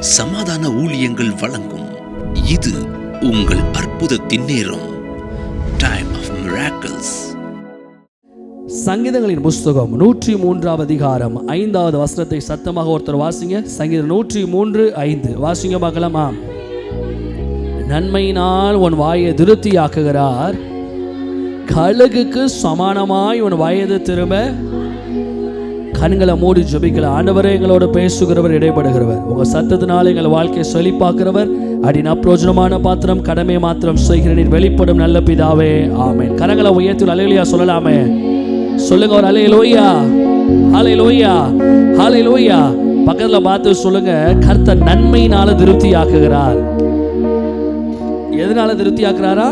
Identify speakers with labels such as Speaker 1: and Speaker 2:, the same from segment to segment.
Speaker 1: சமாதான ஊழியங்கள் வழங்கும் இது உங்கள் அற்புதத்தின் நேரம். Time of miracles.
Speaker 2: சங்கீதங்களின் புஸ்தகம் 103 அதிகாரம் 5வது வசனத்தை சத்தமாக ஒருத்தர் வாசிங்க. சங்கீதம் 103:5 வாசிங்க பார்க்கலாமா? நன்மையினால் உன் வாயை திருப்தியாக்குகிறார், கழுகுக்கு சமானமாய் உன் வயது திரும்ப. கண்களை மூடி ஜெபிக்கல. ஆண்டவரே, எங்களோட பேசுகிறவர், இடைப்படுகிறவர், உங்க சத்தத்தினால எங்கள் வாழ்க்கையை செழிப்பாக்குறவர், அடின் அப்பிரோஜனமான பாத்திரம், கடமை மாத்திரம் செய்கிற நீர் வெளிப்படும் நல்ல பிதாவே, ஆமென். கரங்களை உயர்த்தி அல்லேலூயா சொல்லலாமே. சொல்லுங்க ஒரு அல்லேலூயா, அல்லேலூயா, அல்லேலூயா. பக்கத்துல பார்த்து சொல்லுங்க, கர்த்தர் நன்மையினால திருப்தியாக்குகிறார். எதனால திருப்தியாக்குறாரா?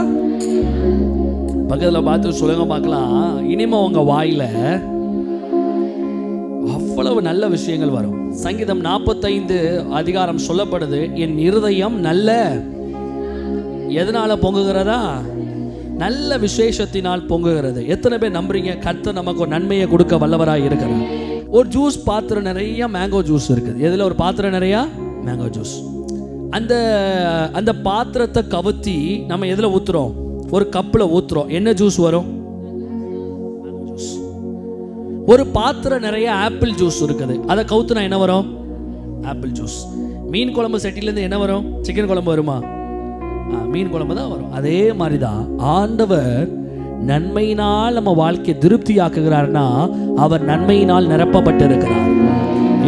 Speaker 2: பக்கத்துல பார்த்து சொல்லுங்க பார்க்கலாம். இனிமே உங்க வாயில அவ்வளவு நல்ல விஷயங்கள் வரும். சங்கீதம் 45 அதிகாரம் சொல்லப்படுது, என் இருதயம் நல்ல எதனால பொங்குகிறதா? நல்ல விசேஷத்தினால் பொங்குகிறது. எத்தனை பேர் நம்புறீங்க கர்த்தர் நமக்கு ஒரு நன்மையை கொடுக்க வல்லவராய் இருக்கிறார்? ஒரு ஜூஸ் பாத்திரம் நிறைய மேங்கோ ஜூஸ் இருக்குது. எதுல ஒரு பாத்திரம் நிறைய மேங்கோ ஜூஸ். அந்த பாத்திரத்தை கவுத்தி நம்ம எதுல ஊத்துறோம்? ஒரு கப்பில் ஊத்துறோம். என்ன ஜூஸ் வரும்? ஒரு பாத்திரம் நிறைய ஆப்பிள் ஜூஸ் இருக்குது. அதை கவுத்துனா என்ன வரும்? Apple juice. மீன் குழம்பு சட்டிலேருந்து என்ன வரும்? சிக்கன் குழம்பு வருமா? மீன் குழம்பு தான் வரும். அதே மாதிரி தான் ஆண்டவர் நன்மையினால் நம்ம வாழ்க்கையை திருப்தியாக்குகிறார்னா அவர் நன்மையினால் நிரப்பப்பட்டு இருக்கிறார்.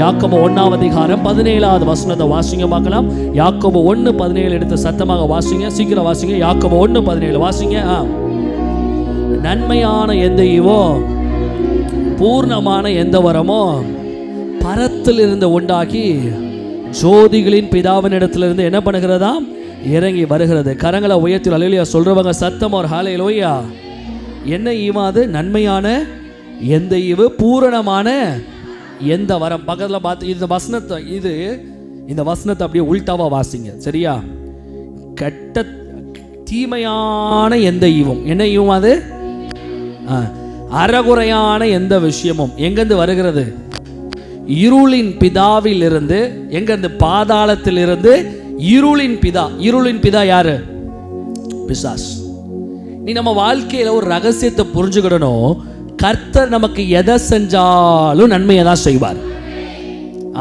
Speaker 2: யாக்கோபு 1 அதிகாரம் 17வது வசனத்தை வாசிங்க பார்க்கலாம். யாக்கோபு 1:17 எடுத்து சத்தமாக வாசிங்க, சீக்கிரம் வாசிங்க. யாக்கோபு 1:17 வாசிங்க. நன்மையான எந்த ஈவோ, பூர்ணமான எந்த வரமோ பரத்தில் இருந்து உண்டாகி ஜோதிகளின் பிதாவின் இடத்திலிருந்து என்ன பண்ணுகிறதா? இறங்கி வருகிறது. கரங்களை உயர்த்தி அல்லேலூயா சொல்றவங்க சத்தம் ஒரு ஹல்லேலூயா. என்ன ஈவாது? நன்மையான எந்த ஈவு, பூரணமான எந்த வரம். பக்கத்தில் பார்த்து இந்த வசனத்தை அப்படியே உள்டாவா வாசிங்க, சரியா? கெட்ட தீமையான எந்த ஈவும், என்ன ஈவும் அது? அறகுறையான எந்த விஷயமும் எங்கிருந்து வருகிறது? இருளின் பிதாவில் இருந்து. எங்கிருந்து? பாதாளத்தில் இருந்து. இருளின் பிதா. இருளின் பிதா யாரு? பிசாஸ். நீ நம்ம வாழ்க்கையில ஒரு ரகசியத்தை புரிஞ்சுக்கிடணும். கர்த்தர் நமக்கு எதை செஞ்சாலும் நன்மையை தான் செய்வார்.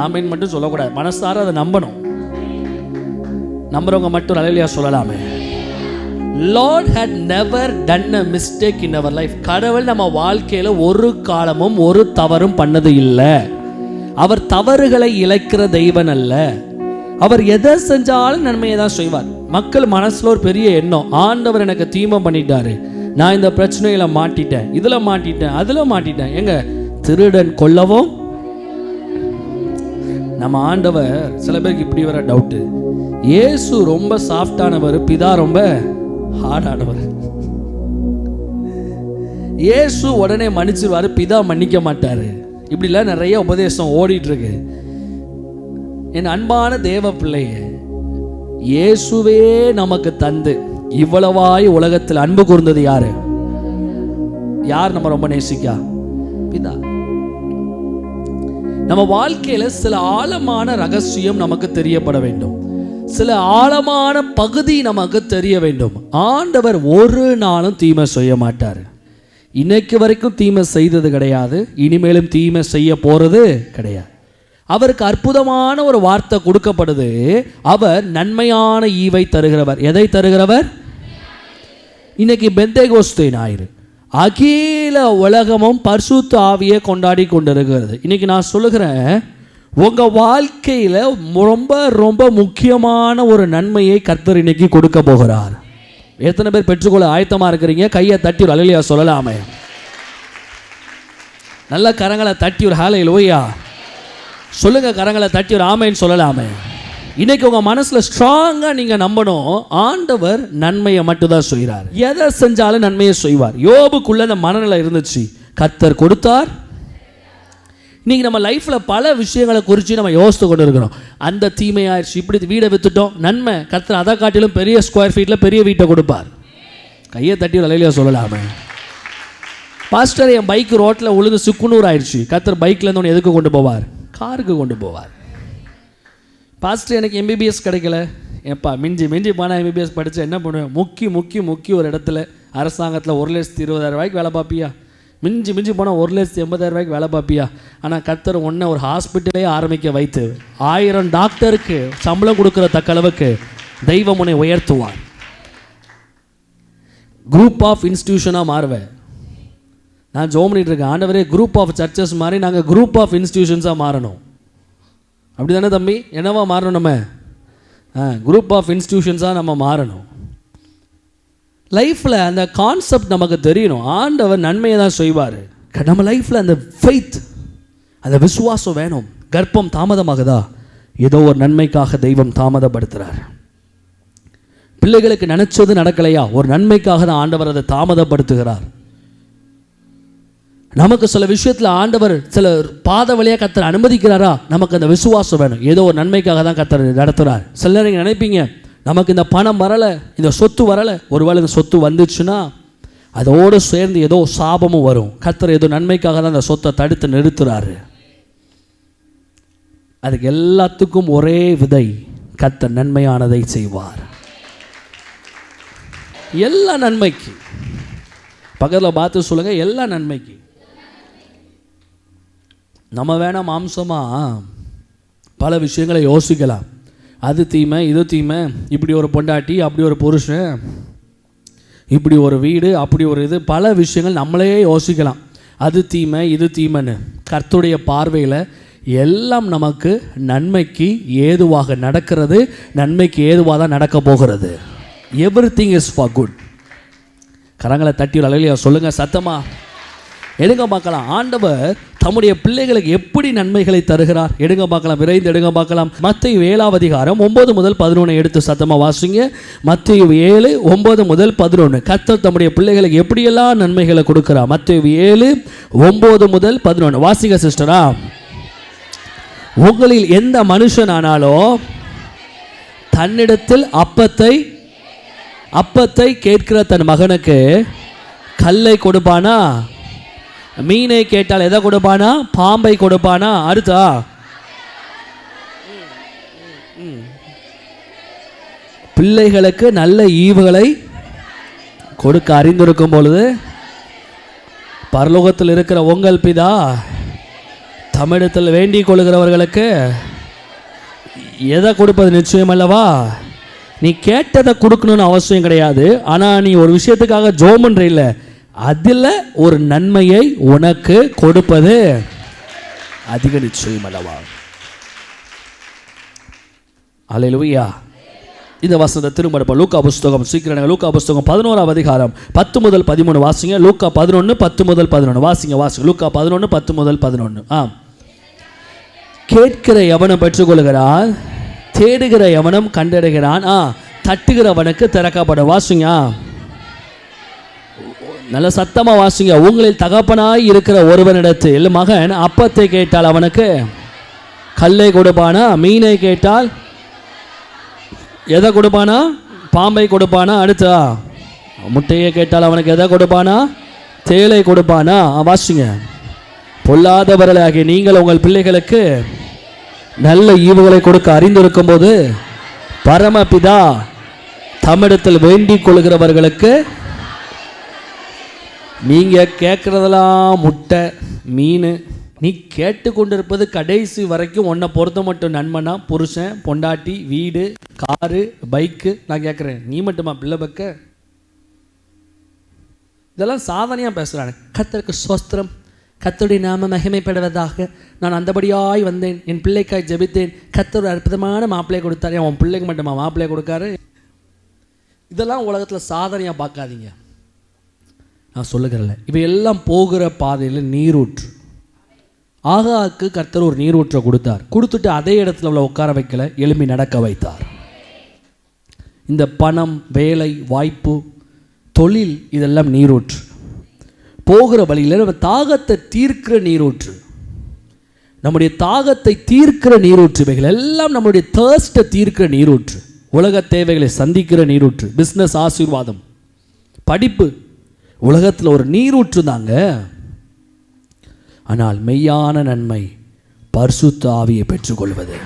Speaker 2: ஆமீன் மட்டும் சொல்லக்கூடாது, மனசார அதை நம்பணும். நம்புறவங்க மட்டும் அல்லேலூயா சொல்லலாமே. Lord had never done a mistake in our life. கடவுள் நம்ம வாழ்க்கையில ஒரு காலமும் ஒரு தவறும் பண்ணது இல்லை. அவர் தவறுகளை இழைக்கிற தெய்வன் அல்ல. அவர் எதை செஞ்சாலும் நன்மையை தான் செய்வார். மக்கள் மனசுல ஒரு பெரிய எண்ணம், ஆண்டவர் எனக்கு தீமை பண்ணிட்டாரு, நான் இந்த பிரச்சனையில மாட்டிட்டேன், இதுல மாட்டிட்டேன், அதுல மாட்டிட்டேன். எங்க திருடன் கொல்லவும் நம்ம ஆண்டவர். சில பேருக்கு இப்படி வர டவுட்டு, இயேசு ரொம்ப சாஃப்டானவர், பிதா ரொம்ப ஹார்டானவர். இயேசு உடனே மன்னிச்சிருவாரு, பிதா மன்னிக்க மாட்டாரு. இப்படிலாம் நிறைய உபதேசம் ஓடிட்டு இருக்கு. என் அன்பான தேவ பிள்ளையே, இயேசுவே நமக்கு தந்து இவ்வளவாய் உலகத்தில் அன்பு கூர்ந்தது யாரு? யார் நம்ம ரொம்ப நேசிக்கா? பிதா. நம்ம வாழ்க்கையில சில ஆழமான ரகசியம் நமக்கு தெரியப்பட வேண்டும். சில ஆழமான பகுதி நமக்கு தெரிய வேண்டும். ஆண்டவர் ஒரு நாளும் தீமை செய்ய மாட்டார். இன்னைக்கு வரைக்கும் தீமை செய்தது கிடையாது, இனிமேலும் தீமை செய்ய போறது கிடையாது. அவருக்கு அற்புதமான ஒரு வார்த்தை கொடுக்கப்படுது. அவர் நன்மையான ஈவை தருகிறவர். எதை தருகிறவர்? இன்னைக்கு பெந்தேகோஸ்தே ஞாயிறு. அகில உலகமும் பரிசுத்த ஆவியை கொண்டாடி கொண்டிருக்கிறது. இன்னைக்கு நான் சொல்லுகிறேன், உங்க வாழ்க்கையில ரொம்ப ரொம்ப முக்கியமான ஒரு நன்மையை கர்த்தர் இன்னைக்கு கொடுக்க போகிறார். எத்தனை பேர் பெற்றுக்கொள்ள ஆயத்தமா இருக்கிறீங்க? கையை தட்டி ஒரு அல்லேலூயா சொல்லலாமே. நல்ல கரங்களை தட்டி ஒரு ஹல்லேலூயா சொல்லுங்க. கரங்களை தட்டி ஒரு ஆமென் சொல்லலாமே. இன்னைக்கு உங்க மனசுல ஸ்ட்ராங்கா நீங்க நம்பணும், ஆண்டவர் நன்மையை மட்டும் தான் செய்கிறார். எதை செஞ்சாலும் நன்மையை செய்வார். யோபுக்குள்ள அந்த மனநிலை இருந்துச்சு, கர்த்தர் கொடுத்தார். இன்னைக்கு நம்ம லைஃப்ல பல விஷயங்களை குறித்து நம்ம யோசித்து கொண்டு இருக்கிறோம். அந்த தீமையாயிடுச்சு, இப்படி வீடை வித்துட்டோம், நன்மை கர்த்தர் அதை காட்டிலும் பெரிய ஸ்கொயர் ஃபீட்ல பெரிய வீட்டை கொடுப்பார். கையை தட்டி அல்லேலூயா சொல்லலாமே. பாஸ்டர், என் பைக் ரோட்டில் உழுந்து சுக்குநூறு ஆயிடுச்சு, கர்த்தர் பைக்ல இருந்து எதுக்கு கொண்டு போவார்? காருக்கு கொண்டு போவார். பாஸ்டர் எனக்கு எம்பிபிஎஸ் கிடைக்கல, எப்பா மிஞ்சி போனால் எம்பிபிஎஸ் படித்தா என்ன பண்ணுவேன்? முக்கி ஒரு இடத்துல அரசாங்கத்தில் 1,20,000 வேலை பார்ப்பியா? மிஞ்சி போனால் 1,80,000 வேலை பார்ப்பியா? ஆனால் கர்த்தர் ஒன்றை ஒரு ஹாஸ்பிட்டலே ஆரம்பிக்க வைத்து 1000 டாக்டருக்கு சம்பளம் கொடுக்குற தக்களவுக்கு தெய்வம் உன்னை உயர்த்துவார். குரூப் ஆஃப் இன்ஸ்டிடியூஷனாக மாறுவேன். நான் ஜோம் பண்ணிட்டு இருக்கேன், ஆண்டவரே குரூப் ஆஃப் சர்ச்சஸ் மாதிரி நாங்கள் குரூப் ஆஃப் இன்ஸ்டிடியூஷன்ஸாக மாறணும். அப்படி தானே தம்பி? என்னவா மாறணும்? நம்ம குரூப் ஆஃப் இன்ஸ்டிடியூஷன்ஸாக நம்ம மாறணும். லைஃப்பில் அந்த கான்செப்ட் நமக்கு தெரியணும். ஆண்டவர் நன்மையை தான் செய்வார். நம்ம லைஃப்பில் அந்த ஃபெய்த், அந்த விசுவாசம் வேணும். கர்ப்பம் தாமதமாகுதா? ஏதோ ஒரு நன்மைக்காக தெய்வம் தாமதப்படுத்துகிறார். பிள்ளைகளுக்கு நினைச்சது நடக்கலையா? ஒரு நன்மைக்காக தான் ஆண்டவர் அதை தாமதப்படுத்துகிறார். நமக்கு சில விஷயத்தில் ஆண்டவர் சில பாத வழியாக கர்த்தர் அனுமதிக்கிறாரா? நமக்கு அந்த விசுவாசம் வேணும். ஏதோ ஒரு நன்மைக்காக தான் கர்த்தர் நடத்துகிறார். சில நேரம் நீங்கள் நினைப்பீங்க, நமக்கு இந்த பணம் வரலை, இந்த சொத்து வரலை. ஒருவேளை இந்த சொத்து வந்துச்சுன்னா அதோடு சேர்ந்து ஏதோ சாபமும் வரும். கர்த்தர் ஏதோ நன்மைக்காக தான் அந்த சொத்தை தடுத்து நிறுத்துறாரு. அதுக்கு எல்லாத்துக்கும் ஒரே விதை, கர்த்தர் நன்மையானதை செய்வார். எல்லா நன்மைக்கு. பக்கத்தில் பார்த்து சொல்லுங்க, எல்லா நன்மைக்கு. நம்ம வேணால் மாம்சமாக பல விஷயங்களை யோசிக்கலாம். அது தீமை, இது தீமை, இப்படி ஒரு பொண்டாட்டி, அப்படி ஒரு புருஷன், இப்படி ஒரு வீடு, அப்படி ஒரு இது, பல விஷயங்கள் நம்மளே யோசிக்கலாம். அது தீமை, இது தீமைன்னு. கர்த்தருடைய பார்வையில் எல்லாம் நமக்கு நன்மைக்கு ஏதுவாக நடக்கிறது, நன்மைக்கு ஏதுவாக தான் நடக்க போகிறது. Everything is for good. கரங்களை தட்டி அழகியா சொல்லுங்கள் சத்தமா. எடுங்க பார்க்கலாம், ஆண்டவர் தம்முடைய பிள்ளைகளுக்கு எப்படி நன்மைகளை தருகிறார். எடுங்க பார்க்கலாம், விரைந்து எடுங்க பார்க்கலாம். மத்தேயு 7ஆம் அதிகாரம் 9 முதல் 11 எடுத்து சத்தமாக வாசிங்க. மத்தேயு 7 9 முதல் 11. கர்த்தர் தம்முடைய பிள்ளைகளுக்கு எப்படியெல்லாம் நன்மைகளை கொடுக்கிறார். மத்தேயு 7 9 முதல் 11 வாசிங்க சிஸ்டரா. உங்களில் எந்த மனுஷனானாலும் தன்னிடத்தில் அப்பத்தை கேட்கிற தன் மகனுக்கு கல்லை கொடுப்பானா? மீனை கேட்டால் எதை கொடுப்பானா? பாம்பை கொடுப்பானா? அடுத்தா பிள்ளைகளுக்கு நல்ல ஈவுகளை கொடுக்க அறிந்திருக்கும் பொழுது பரலோகத்தில் இருக்கிற உங்கள் பிதா தமிழத்தில் வேண்டிக் கொள்கிறவர்களுக்கு எதை கொடுப்பது நிச்சயம் அல்லவா? நீ கேட்டதை கொடுக்கணும்னு அவசியம் கிடையாது. ஆனால் நீ ஒரு விஷயத்துக்காக ஜெபம் பண்ற இல்லை, அதில் ஒரு நன்மையை உனக்கு கொடுப்பது அதிக நிச்சயம் அல்லவா? அல்லேலூயா. இந்த வசனத்தை திரும்ப லூக்கா புஸ்தகம், சீக்கிரம் லூக்கா புஸ்தகம் 11ஆம் அதிகாரம் 10 முதல் 13 வாசிங்க. லூக்கா 11 10 முதல் 11 வாசிங்க. லூக்கா 11 10 முதல் 11. கேட்கிற எவனும் பெற்றுக்கொள்கிறான், தேடுகிற எவனும் கண்டடைகிறான், தட்டுகிறவனுக்கு திறக்கப்படும். வாசிங்க, நல்ல சத்தமா வாசிங்க. உங்களில் தகப்பனாய் இருக்கிற ஒருவனிடத்தில் மகன் அப்பத்தை கேட்டால் அவனுக்கு கல்லை கொடுப்பானா? மீனை கேட்டால் எதை கொடுப்பானா? பாம்பை கொடுப்பானா? அடுத்தா முட்டையை கேட்டால் அவனுக்கு எதை கொடுப்பானா? தேளை கொடுப்பானா? வாசிங்க. பொல்லாதவர்களாகிய நீங்கள் உங்கள் பிள்ளைகளுக்கு நல்ல ஈவுகளை கொடுக்க அறிந்திருக்கும் போது பரமபிதா தம்மிடத்தில் வேண்டிக் கொள்கிறவர்களுக்கு நீங்கள் கேட்குறதெல்லாம் முட்டை, மீன், நீ கேட்டுக்கொண்டிருப்பது கடைசி வரைக்கும் உன்னை பொறுத்த மட்டும் நன்மைனா புருஷன், பொண்டாட்டி, வீடு, காரு, பைக்கு. நான் கேட்குறேன், நீ மட்டுமா பிள்ளை பக்க? இதெல்லாம் சாதனையாக பேசுகிறாங்க. கர்த்தருக்கு ஸ்தோத்திரம், கர்த்தருடைய நாம மகிமைப்படுவதாக. நான் அந்தபடியாய் வந்தேன், என் பிள்ளைக்காய் ஜெபித்தேன், கர்த்தர் ஒரு அற்புதமான மாப்பிள்ளையை கொடுத்தாரு. அவன் பிள்ளைக்கு மட்டுமா மாப்பிள்ளையை கொடுக்காரு? இதெல்லாம் உலகத்தில் சாதனையாக பார்க்காதீங்க. நான் சொல்லுகிறேன்ல, இவையெல்லாம் போகிற பாதையில் நீரூற்று. ஆகாக்கு கர்த்தர் ஒரு நீரூற்றை கொடுத்துட்டு அதே இடத்துல அவளை உட்கார வைக்கல, எழும்பி நடக்க வைத்தார். இந்த பணம், வேலை வாய்ப்பு, தொழில், இதெல்லாம் நீரூற்று. போகிற வழியில் நம்ம தாகத்தை தீர்க்கிற நீரூற்று, நம்முடைய தாகத்தை தீர்க்கிற நீரூற்று. இவைகள் எல்லாம் நம்முடைய தர்ஸ்ட்டை தீர்க்கிற நீரூற்று, உலக தேவைகளை சந்திக்கிற நீரூற்று. பிஸ்னஸ் ஆசீர்வாதம், படிப்பு, உலகத்தில் ஒரு நீரூற்று தாங்க. ஆனால் மெய்யான நன்மை பரிசுத்த ஆவியை பெற்றுக்கொள்வது.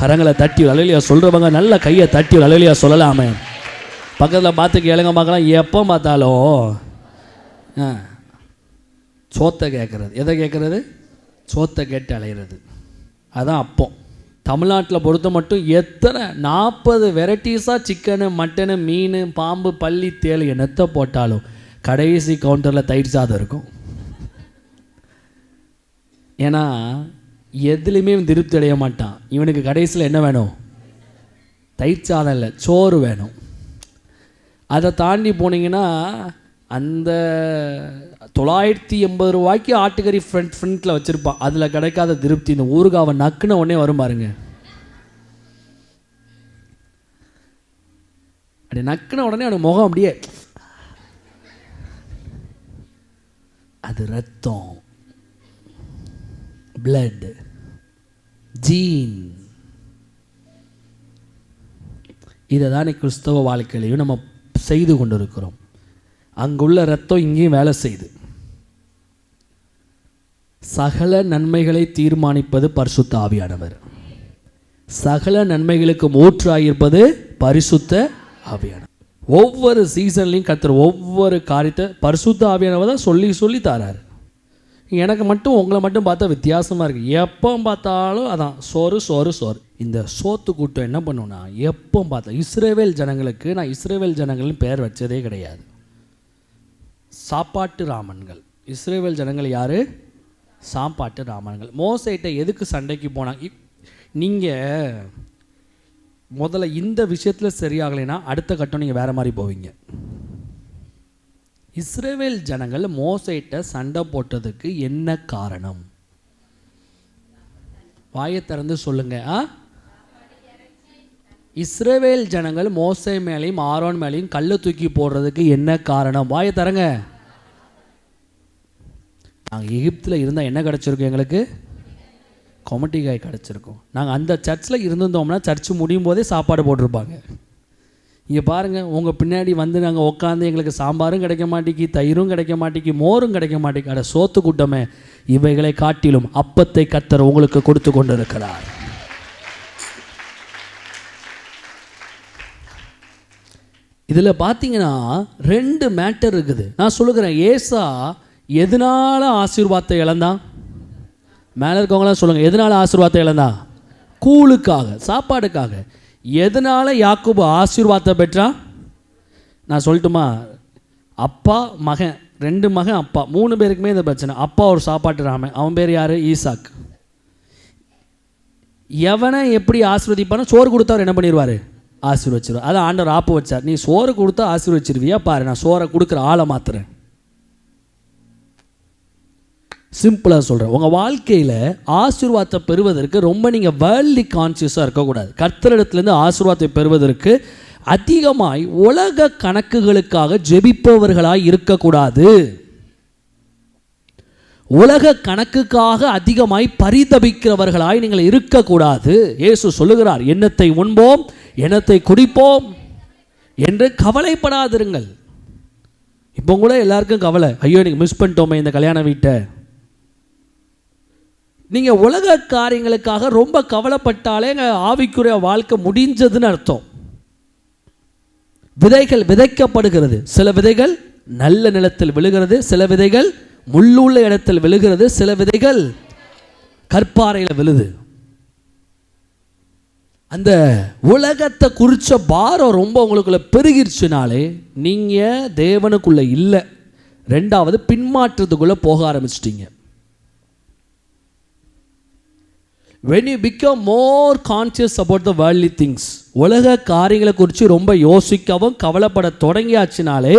Speaker 2: கரங்களை தட்டி அலையிலையா சொல்கிறவங்க நல்ல கையை தட்டி அலையிலையா சொல்லலாமே. பக்கத்தில் பார்த்து கேளுங்க பார்க்கலாம். எப்போ பார்த்தாலும் சோத்தை கேட்குறது. எதை கேட்குறது? சோத்தை கேட்டு அலையிறது. அதான் அப்போ தமிழ்நாட்டில் பொறுத்த மட்டும் எத்தனை 40 வெரைட்டிஸாக சிக்கனு, மட்டனு, மீன், பாம்பு, பள்ளி, தேள் என்னத்தை போட்டாலும் கடைசி கவுண்டரில் தயிர் சாதம் இருக்கும். ஏன்னா எதுலேயுமே திருப்தி அடைய மாட்டான். இவனுக்கு கடைசியில் என்ன வேணும்? தயிர் சாதம் இல்லை, சோறு வேணும். அதை தாண்டி போனீங்கன்னா அந்த 980 ரூபாய்க்கு ஆட்டுக்கறி ஃப்ரண்ட்டில் வச்சுருப்பான். அதில் கிடைக்காத திருப்தி இந்த ஊறுகாவை நக்குன உடனே வரும் பாருங்க. அப்படி நக்குன உடனே அவனுக்கு முகம் அப்படியே, அது ரத்தம், பிளட், ஜீன். இதை தானே கிறிஸ்தவ வாழ்க்கையிலையும் நம்ம செய்து கொண்டு இருக்கிறோம். அங்குள்ள ரத்தம் இங்கேயும் வேலை செய்யுது. சகல நன்மைகளை தீர்மானிப்பது பரிசுத்த ஆவியானவர். சகல நன்மைகளுக்கு ஊற்றாயிருப்பது பரிசுத்த ஆவியானவர். ஒவ்வொரு சீசன்லையும் கர்த்தர் ஒவ்வொரு காரியத்தை பரிசுத்த ஆவியானவர் தான் சொல்லி சொல்லி தராரு. எனக்கு மட்டும் உங்களை மட்டும் பார்த்தா வித்தியாசமாக இருக்குது. எப்போ பார்த்தாலும் அதான் சோறு சோறு சோறு. இந்த சோத்து கூட்டம் என்ன பண்ணுன்னா, எப்போ பார்த்தா இஸ்ரவேல் ஜனங்களுக்கு, நான் இஸ்ரவேல் ஜனங்கள்னு பேர் வச்சதே கிடையாது. சாப்பாட்டு ராமன்கள். இஸ்ரவேல் ஜனங்கள் யார்? சாப்பாட்டு ராமன்கள். மோசேட்ட எதுக்கு சண்டைக்கு போனாங்க? நீங்கள் முதல்ல இந்த விஷயத்தில் சரியாகலைன்னா அடுத்த கட்டம் நீங்கள் வேறு மாதிரி போவீங்க. இஸ்ரவேல் ஜனங்கள் மோசேட்ட சண்டை போட்டதுக்கு என்ன காரணம்? வாயை திறந்து சொல்லுங்க. இஸ்ரவேல் ஜனங்கள் மோசே மேலேயும் ஆரோன் மேலேயும் கல்லை தூக்கி போடுறதுக்கு என்ன காரணம்? வாயை தரங்க. நாங்கள் எகிப்தில் இருந்தால் என்ன கிடச்சிருக்கோம்? எங்களுக்கு கொமட்டிக்காய் கிடச்சிருக்கோம். நாங்கள் அந்த சர்ச்சில் இருந்திருந்தோம்னா சர்ச்சு முடியும் போதே சாப்பாடு போட்டிருப்பாங்க. இங்கே பாருங்கள், உங்கள் பின்னாடி வந்து நாங்கள் உட்காந்து எங்களுக்கு சாம்பாரும் கிடைக்க மாட்டேங்கி, தயிரும் கிடைக்க மாட்டேங்கி, மோரும் கிடைக்க மாட்டேங்கி. அட சோத்து கூட்டமே, இவைகளை காட்டிலும் அப்பத்தை கர்த்தர் உங்களுக்கு கொடுத்து கொண்டு இருக்கிறார். இதில் பார்த்தீங்கன்னா 2 மேட்டர் இருக்குது. நான் சொல்லுகிறேன், ஏசா எதனால ஆசீர்வாதத்தை இழந்தான்? மேலே இருக்கவங்களாம் சொல்லுங்கள், எதனால ஆசீர்வாதத்தை இழந்தான்? கூழுக்காக, சாப்பாடுக்காக. எதனால யாக்கோபு ஆசீர்வாதத்தை பெற்றான்? நான் சொல்லட்டுமா? அப்பா மகன், 2 மகன், அப்பா 3 பேருக்குமே இந்த பிரச்சனை. அப்பா ஒரு சாப்பாட்டு ராமன், அவன் பேர் யார்? ஈசாக். எவனை எப்படி ஆசீர்வதிப்பானோ சோறு கொடுத்தவர் என்ன பண்ணிடுவார்? ஆசீர்வச்சிருவார். அதான் ஆண்டவர் ஆப்பு வச்சார். நீ சோறு கொடுத்தா ஆசீர்வச்சிருவியா பாரு, நான் சோறை கொடுக்குற ஆளை மாத்துறேன். சிம்பிளாக சொல்கிறேன், உங்கள் வாழ்க்கையில் ஆசீர்வாதத்தை பெறுவதற்கு ரொம்ப நீங்கள் வேர்ல்ட்லி கான்சியஸாக இருக்கக்கூடாது. கர்த்தரிடத்துலேருந்து ஆசீர்வாதத்தை பெறுவதற்கு அதிகமாய் உலக கணக்குகளுக்காக ஜெபிப்பவர்களாய் இருக்கக்கூடாது. உலக கணக்குக்காக அதிகமாய் பரிதபிக்கிறவர்களாய் நீங்கள் இருக்கக்கூடாது. இயேசு சொல்லுகிறார், எண்ணத்தை உண்போம், எண்ணத்தை குடிப்போம் என்று கவலைப்படாதிருங்கள். இப்போ கூட எல்லாருக்கும் கவலை, ஐயோ நீங்கள் மிஸ் பண்ணிட்டோமே இந்த கல்யாண வீட்டை. நீங்கள் உலக காரியங்களுக்காக ரொம்ப கவலைப்பட்டாலே ஆவிக்குரிய வாழ்க்கை முடிஞ்சதுன்னு அர்த்தம். விதைகள் விதைக்கப்படுகிறது. சில விதைகள் நல்ல நிலத்தில் விழுகிறது, சில விதைகள் முள்ளுள்ள இடத்தில் விழுகிறது, சில விதைகள் கற்பாறையில் விழுது. அந்த உலகத்தை குறித்த பாரம் ரொம்ப உங்களுக்குள்ள பெருகிருச்சுனாலே நீங்கள் தேவனுக்குள்ள இல்லை. 2வது பின்மாற்றத்துக்குள்ளே போக ஆரம்பிச்சிட்டீங்க. when you become more conscious about the worldly things, உலக காரியங்களை குறித்து ரொம்ப யோசிக்கவும் கவலைப்பட தொடங்கியாச்சுனாலே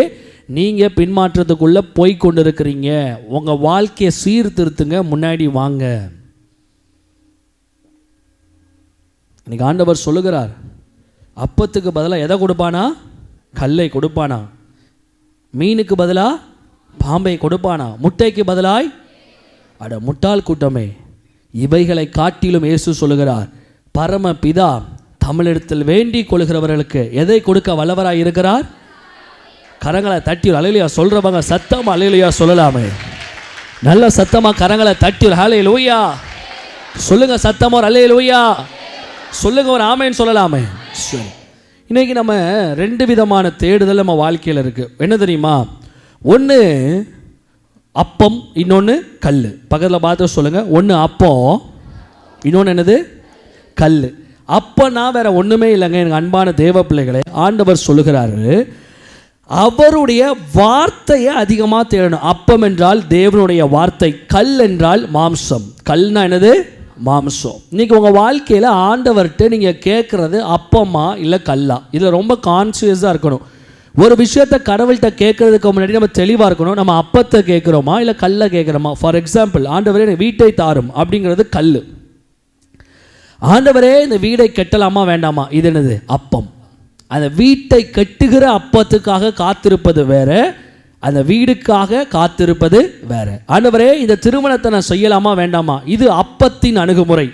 Speaker 2: நீங்கள் பின்மாற்றத்துக்குள்ளே போய் கொண்டு இருக்கிறீங்க. உங்கள் வாழ்க்கையை சீர்திருத்துங்க, முன்னாடி வாங்க. இன்னைக்கு ஆண்டவர் சொல்லுகிறார், அப்பத்துக்கு பதிலாக எதை கொடுப்பானா? கல்லை கொடுப்பானா? மீனுக்கு பதிலாக பாம்பை கொடுப்பானா? முட்டைக்கு பதிலாய்? அட முட்டாள் கூட்டமே, இவைகளை காட்டிலும் இயேசு சொல்லுகிறார், பரம பிதா தமிழிடத்தில் வேண்டிக் கொள்கிறவர்களுக்கு எதை கொடுக்க வல்லவராய் இருக்கிறார்? கரங்களை தட்டி அல்லேலூயா சொல்றவங்க சத்தமா அல்லேலூயா சொல்லலாமே. நல்ல சத்தமா கரங்களை தட்டி ஹல்லேலூயா சொல்லுங்க. சத்தமா அல்லேலூயா. சொல்லுங்க, ஒரு ஆமேன்னு சொல்லலாமே. சரி, இன்னைக்கு நம்ம 2 விதமான தேடுதல் நம்ம வாழ்க்கையில் இருக்கு. என்ன தெரியுமா? ஒன்று அப்பம், இன்னொன்று கல். பக்கத்தில் பார்த்து சொல்லுங்க, ஒன்று அப்பம், இன்னொன்று என்னது? கல். அப்பன்னா வேற ஒன்றுமே இல்லைங்க. எனக்கு அன்பான தேவ பிள்ளைகளே, ஆண்டவர் சொல்லுகிறாரு, அவருடைய வார்த்தையை அதிகமாக தேடணும். அப்பம் என்றால் தேவனுடைய வார்த்தை, கல் என்றால் மாம்சம். கல்னா என்னது? மாம்சம். இன்னைக்கு உங்கள் வாழ்க்கையில் ஆண்டவர்கிட்ட நீங்கள் கேட்குறது அப்பமா இல்லை கல்லா? இதில் ரொம்ப கான்சியஸாக இருக்கணும். ஒரு விஷயத்தை கடவுள்கிட்ட கேட்கறதுக்கு முன்னாடி நம்ம தெளிவாக இருக்கணும். நம்ம அப்பத்தை கேட்குறோமா இல்லை கல்லை கேட்குறோமா? ஃபார் எக்ஸாம்பிள், ஆண்டவரே எனக்கு வீட்டை தாரும் அப்படிங்கிறது கல். ஆண்டவரே இந்த வீடை கட்டலாமா வேண்டாமா, இது என்னது? அப்பம். அந்த வீட்டை கட்டுகிற அப்பத்துக்காக காத்திருப்பது வேற, அந்த வீடுக்காக காத்திருப்பது வேற. ஆண்டவரே இந்த திருமணத்தை நான் செய்யலாமா வேண்டாமா, இது அப்பத்தின் அணுகுமுறை.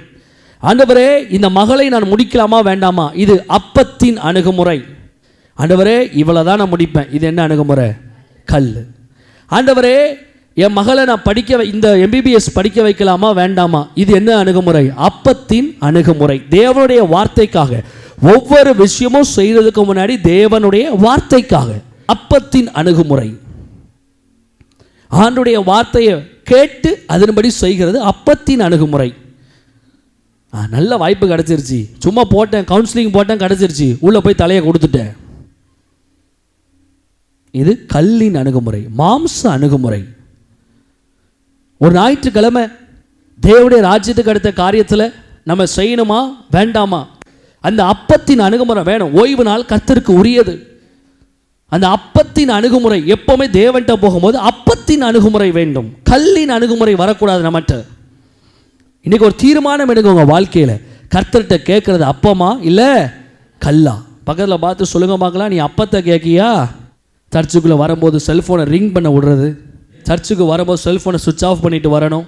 Speaker 2: ஆண்டவரே இந்த மகளை நான் முடிக்கலாமா வேண்டாமா, இது அப்பத்தின் அணுகுமுறை. ஆண்டவரே இவ்வளவுதான் நான் முடிப்பேன், இது என்ன அணுகுமுறை? கல். ஆண்டவரே என் மகளை நான் இந்த MBBS படிக்க வைக்கலாமா வேண்டாமா, இது என்ன அணுகுமுறை? அப்பத்தின் அணுகுமுறை. தேவனுடைய வார்த்தைக்காக ஒவ்வொரு விஷயமும் செய்யறதுக்கு முன்னாடி தேவனுடைய வார்த்தைக்காக, அப்பத்தின் அணுகுமுறை. ஆண்டுடைய வார்த்தையை கேட்டு அதன்படி செய்கிறது அப்பத்தின் அணுகுமுறை. நல்ல வாய்ப்பு கிடைச்சிருச்சு, சும்மா போட்டேன், கவுன்சிலிங் போட்டேன், கிடைச்சிருச்சு, உள்ள போய் தலையை கொடுத்துட்டேன். இது கல்லின் அணுகுமுறை, மாம்ச அணுகுமுறை. ஒரு ஞாயிற்றுக்கிழமை தேவனுடைய ராஜ்யத்துக்கு அடுத்த காரியத்தில் நம்ம செய்யணுமா வேண்டாமா, அந்த அப்பத்தின் அணுகுமுறை வேணும். ஓய்வு நாள் கர்த்தருக்கு உரியது. அந்த அப்பத்தின் அணுகுமுறை எப்பவுமே தேவன்கிட்ட போகும்போது அப்பத்தின் அணுகுமுறை வேண்டும், கல்லின் அணுகுமுறை வரக்கூடாது நம்மகிட்ட. இன்னைக்கு ஒரு தீர்மானம் எடுங்க உங்க வாழ்க்கையில், கர்த்தர்கிட்ட கேட்கறது அப்பமா இல்லை கல்லா? பக்கத்தில் பார்த்து சொல்லுங்க பார்க்கலாம், நீ அப்பத்தை கேட்கியா? சர்ச்சுக்குள்ளே வரும்போது செல்ஃபோனை ரிங் பண்ண விடுறது, சர்ச்சுக்கு வரும்போது செல்ஃபோனை சுவிட்ச் ஆஃப் பண்ணிட்டு வரணும்,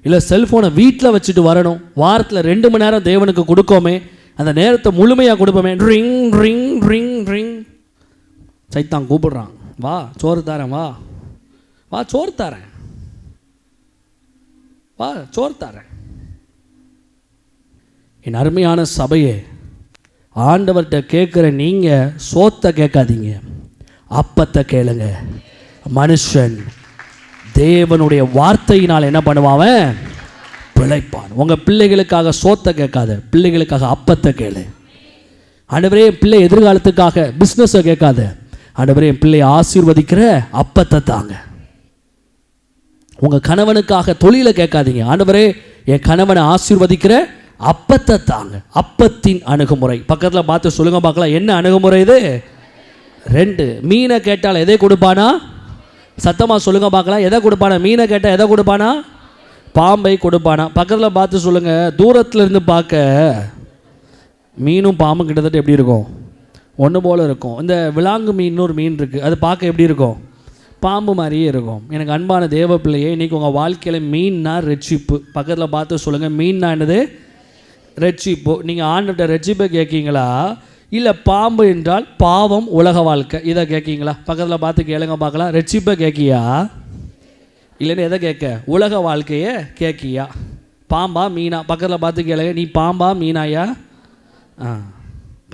Speaker 2: இல்லை செல்ஃபோனை வீட்டில் வச்சுட்டு வரணும். வாரத்தில் 2 மணி நேரம் தேவனுக்கு கொடுக்கோமே, அந்த நேரத்தை முழுமையாக கொடுப்போமே. ரிங் ரிங் ரிங் ரிங், சைத்தான் கூப்பிடுறான், வா சோறு தாரேன், வா வா சோறு தாரேன், வா சோறு தாரேன். என் அருமையான சபையே, ஆண்டவர்கிட்ட கேட்குற நீங்கள் சோத்தை கேட்காதீங்க, அப்பத்தை கேளுங்க. மனுஷன் தேவனுடைய வார்த்தையினால் என்ன பண்ணுவான்? பிழைப்பான். உங்கள் பிள்ளைகளுக்காக சோத்தை கேட்காத, பிள்ளைகளுக்காக அப்பத்தை கேளு. ஆண்டவரே என் பிள்ளை எதிர்காலத்துக்காக பிஸ்னஸை கேட்காத, ஆண்டவரே என் பிள்ளையை ஆசீர்வதிக்கிற அப்பத்தை தாங்க. உங்கள் கணவனுக்காக தொழிலை கேட்காதீங்க, ஆண்டவரே என் கணவனை ஆசீர்வதிக்கிற அப்பத்தை தாங்க. அப்பத்தின் அணுகுமுறை. பக்கத்தில் பார்த்து சொல்லுங்க பார்க்கலாம், என்ன அணுகுமுறை இது? 2. மீனை கேட்டால் எதை கொடுப்பானா? சத்தமாக சொல்லுங்க பார்க்கலாம், எதை கொடுப்பானா? மீனை கேட்டால் எதை கொடுப்பானா? பாம்பை கொடுப்பானா? பக்கத்தில் பார்த்து சொல்லுங்க, தூரத்தில் இருந்து பார்க்க மீனும் பாம்பும் கிட்டத்தட்ட எப்படி இருக்கும்? ஒன்று போல் இருக்கும். இந்த விலாங்கு மீன் ஒரு மீன் இருக்குது, அது பார்க்க எப்படி இருக்கும்? பாம்பு மாதிரியே இருக்கும். எனக்கு அன்பான தேவ பிள்ளையே, இன்றைக்கி உங்கள் வாழ்க்கையில் மீன்னா ரட்சிப்பு. பக்கத்தில் பார்த்து சொல்லுங்கள், மீன்னா என்னது? ரட்சிப்பு. நீங்கள் ஆண்டுகிட்ட ரட்சிப்பை கேட்கீங்களா, இல்லை பாம்பு என்றால் பாவம் உலக வாழ்க்கை இதை கேட்கீங்களா? பக்கத்தில் பார்த்து கேளுங்க பார்க்கலாம், ரட்சிப்பை கேட்கியா இல்லைன்னு எதை கேட்க? உலக வாழ்க்கையை கேட்கியா? பாம்பா மீனா? பக்கத்தில் பார்த்து கேளுங்க, நீ பாம்பா மீனாயா?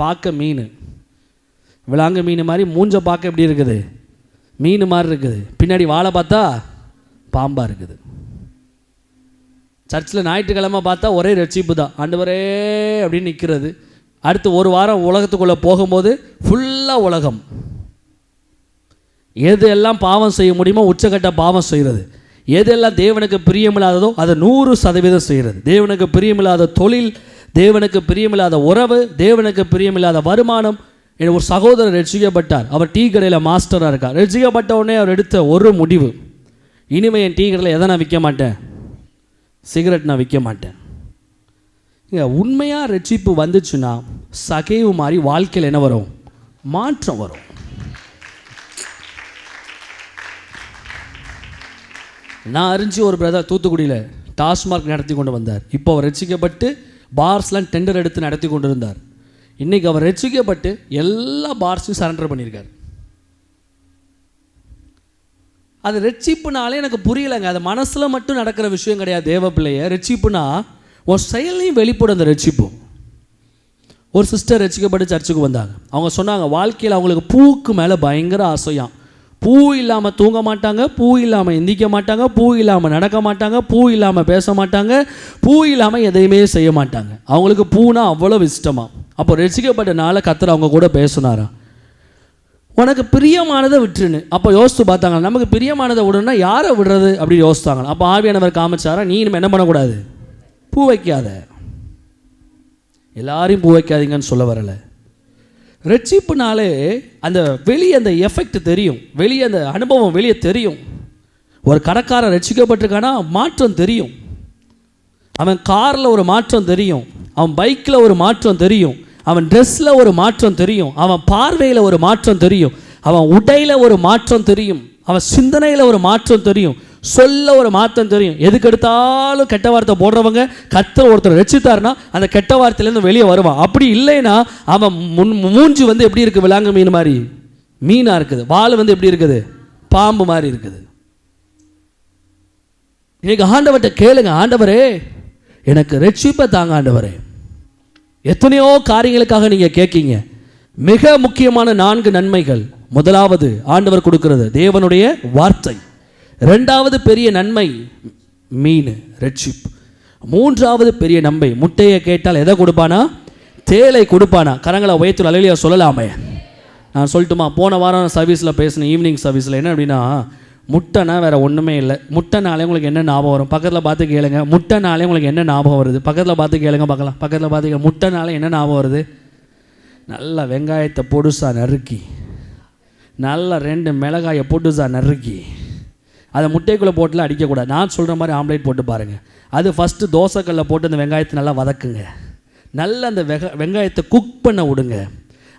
Speaker 2: பார்க்க மீன், விலாங்கு மீன் மாதிரி மூஞ்ச பார்க்க எப்படி இருக்குது? மீன் மாதிரி இருக்குது, பின்னாடி வாழை பார்த்தா பாம்பாக இருக்குது. சர்ச்சில் ஞாயிற்றுக்கிழமை பார்த்தா ஒரே ரட்சிப்பு தான், ஆண்டவரே அப்படின்னு நிற்கிறது. அடுத்து ஒரு வாரம் உலகத்துக்குள்ளே போகும்போது ஃபுல்லாக உலகம். எது எல்லாம் பாவம் செய்ய முடியுமோ உச்சக்கட்ட பாவம் செய்கிறது, எதெல்லாம் தேவனுக்கு பிரியமில்லாததோ அதை 100% செய்கிறது. தேவனுக்கு பிரியமில்லாத தொழில், தேவனுக்கு பிரியமில்லாத உறவு, தேவனுக்கு பிரியமில்லாத வருமானம். ஒரு சகோதரர் ரட்சிக்கப்பட்டார், அவர் டீ கடையில் மாஸ்டராக இருக்கார். ரட்சிக்கப்பட்ட உடனே அவர் எடுத்த ஒரு முடிவு, இனிமேல் என் டீ கடையில் எதை நான் விற்க மாட்டேன்? சிகரெட் நான் விற்க மாட்டேன். இங்கே உண்மையாக ரட்சிப்பு வந்துச்சுன்னா சகைவு மாதிரி வாழ்க்கையில் என்ன வரும்? மாற்றம் வரும். நான் அறிஞ்சு ஒரு பிரதர் தூத்துக்குடியில் டாஸ்மார்க் நடத்தி கொண்டு வந்தார். இப்போ அவர் ரட்சிக்கப்பட்டு பார்ஸ்லாம் டெண்டர் எடுத்து நடத்தி கொண்டு இருந்தார். இன்றைக்கி அவர் ரட்சிக்கப்பட்டு எல்லா பார்ஸையும் சரண்டர் பண்ணியிருக்கார். அது ரட்சிப்புனாலே எனக்கு புரியலைங்க. அது மனசில் மட்டும் நடக்கிற விஷயம் கிடையாது தேவ பிள்ளைய. ரட்சிப்புனா உன் செயலையும் வெளிப்படும். அந்த ரட்சிப்பு ஒரு சிஸ்டர் ரட்சிக்கப்பட்டு சர்ச்சுக்கு வந்தாங்க. அவங்க சொன்னாங்க வாழ்க்கையில் அவங்களுக்கு பூவுக்கு மேலே பயங்கர ஆசையாம். பூ இல்லாமல் தூங்க மாட்டாங்க, பூ இல்லாமல் எந்திக்க மாட்டாங்க, பூ இல்லாமல் நடக்க மாட்டாங்க, பூ இல்லாமல் பேச மாட்டாங்க, பூ இல்லாமல் எதையுமே செய்ய மாட்டாங்க. அவங்களுக்கு பூனா அவ்வளோ இஷ்டமா. அப்போ ரட்சிக்கப்பட்ட நாளை கர்த்தர் அவங்க கூட பேசினாராம், உனக்கு பிரியமானதை விட்டுருன்னு. அப்போ யோசித்து பார்த்தாங்க, நமக்கு பிரியமானதை விடணும்னா யாரை விடுறது அப்படின்னு யோசித்தாங்க. அப்போ ஆவியானவர் காமிச்சாரா, நீ நம்ம என்ன பண்ணக்கூடாது, பூ வைக்காத. எல்லாரையும் பூ வைக்காதீங்கன்னு சொல்ல வரலை. ரட்சிப்புனாலே அந்த வெளியே அந்த எஃபெக்ட் தெரியும், வெளியே அந்த அனுபவம் வெளியே தெரியும். ஒரு கடைக்காரன் ரட்சிக்கப்பட்டிருக்கானா மாற்றம் தெரியும். அவன் காரில் ஒரு மாற்றம் தெரியும், அவன் பைக்கில் ஒரு மாற்றம் தெரியும், அவன் ட்ரெஸ்ஸில் ஒரு மாற்றம் தெரியும், அவன் பார்வையில் ஒரு மாற்றம் தெரியும், அவன் உடையில் ஒரு மாற்றம் தெரியும், அவன் சிந்தனையில் ஒரு மாற்றம் தெரியும், சொல்ல ஒரு மாற்றம் தெரியும். எதுக்கு எடுத்தாலும் கெட்ட வார்த்தை போடுறவங்க கர்த்தர் ஒருத்தர் ரட்சித்தார்னா அந்த கெட்ட வார்த்தையிலேருந்து வெளியே வருவான். அப்படி இல்லைன்னா அவன் மூஞ்சி வந்து எப்படி இருக்குது, விலாங்கு மீன் மாதிரி மீனாக இருக்குது, வால் வந்து எப்படி இருக்குது, பாம்பு மாதிரி இருக்குது. இன்னைக்கு ஆண்டவர்கிட்ட கேளுங்க, ஆண்டவரே எனக்கு ரட்சிப்பை தாங்க ஆண்டவரே. எத்தனையோ காரியங்களுக்காக நீங்கள் கேட்கீங்க. மிக முக்கியமான 4 நன்மைகள். முதலாவது ஆண்டவர் கொடுக்கிறது தேவனுடைய வார்த்தை. 2வது பெரிய நன்மை மீன் ரட்சிப்பு. 3வது பெரிய நன்மை முட்டையை கேட்டால் எதை கொடுப்பானா, தேலை கொடுப்பானா. கரங்களை உயர்த்து அலையிலையா சொல்லலாமே. நான் சொல்லட்டுமா, போன வாரம் சர்வீஸில் பேசினேன், ஈவினிங் சர்வீஸில். என்ன அப்படின்னா, முட்டைனா வேறு ஒன்றுமே இல்லை. முட்டைனாலே உங்களுக்கு என்ன ஞாபகம் வரும், பக்கத்தில் பார்த்து கேளுங்க. முட்டைனாலே உங்களுக்கு என்ன ஞாபகம் வருது, பக்கத்தில் பார்த்து கேளுங்க பார்க்கலாம். பக்கத்தில் பார்த்து முட்டைனாலே என்ன ஞாபகம் வருது, நல்லா வெங்காயத்தை பொடுசாக நறுக்கி, நல்லா 2 மிளகாயை பொடுசாக நறுக்கி அதை முட்டைக்குள்ளே போட்டுலாம் அடிக்கக்கூடாது. நான் சொல்கிற மாதிரி ஆம்லேட் போட்டு பாருங்கள். அது ஃபஸ்ட்டு தோசைக்கல்ல போட்டு அந்த வெங்காயத்தை நல்லா வதக்குங்க. நல்லா அந்த வெங்காயத்தை குக் பண்ண விடுங்க.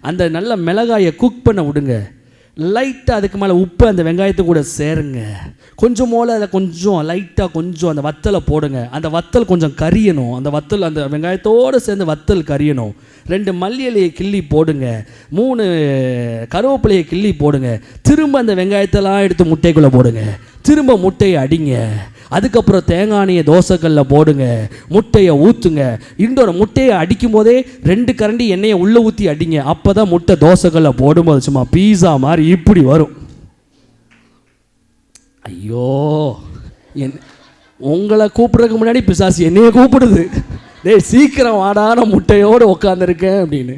Speaker 2: அந்த நல்ல மிளகாயை குக் பண்ண விடுங்க. லைட்டாக அதுக்கு மேலே உப்பு அந்த வெங்காயத்தை கூட சேருங்க. கொஞ்சம் போல் அதை கொஞ்சம் லைட்டாக கொஞ்சம் அந்த வத்தலை போடுங்க. அந்த வத்தல் கொஞ்சம் கரியணும். அந்த வத்தல் அந்த வெங்காயத்தோடு சேர்ந்து வத்தல் கரியணும். 2 மல்லி இலையை கிள்ளி போடுங்க. 3 கருவேப்பிலையை கிள்ளி போடுங்க. திரும்ப அந்த வெங்காயத்தெல்லாம் எடுத்து முட்டைக்குள்ளே போடுங்க. திரும்ப முட்டையை அடிங்க. அதுக்கப்புறம் தேங்காய் எண்ணெயை தோசைக்கல்ல போடுங்க, முட்டையை ஊற்றுங்க. இன்னொரு முட்டையை அடிக்கும் போதே 2 கரண்டி எண்ணெயை உள்ளே ஊற்றி அடிங்க. அப்போ தான் முட்டை தோசைக்கல்ல போடும்போது சும்மா பீஸா மாதிரி இப்படி வரும். ஐயோ, உங்களை கூப்பிட்றதுக்கு முன்னாடி பிசாசு என்னைய கூப்பிடுது, டேய் சீக்கிரம் வாடான முட்டையோடு உட்காந்துருக்கேன் அப்படின்னு.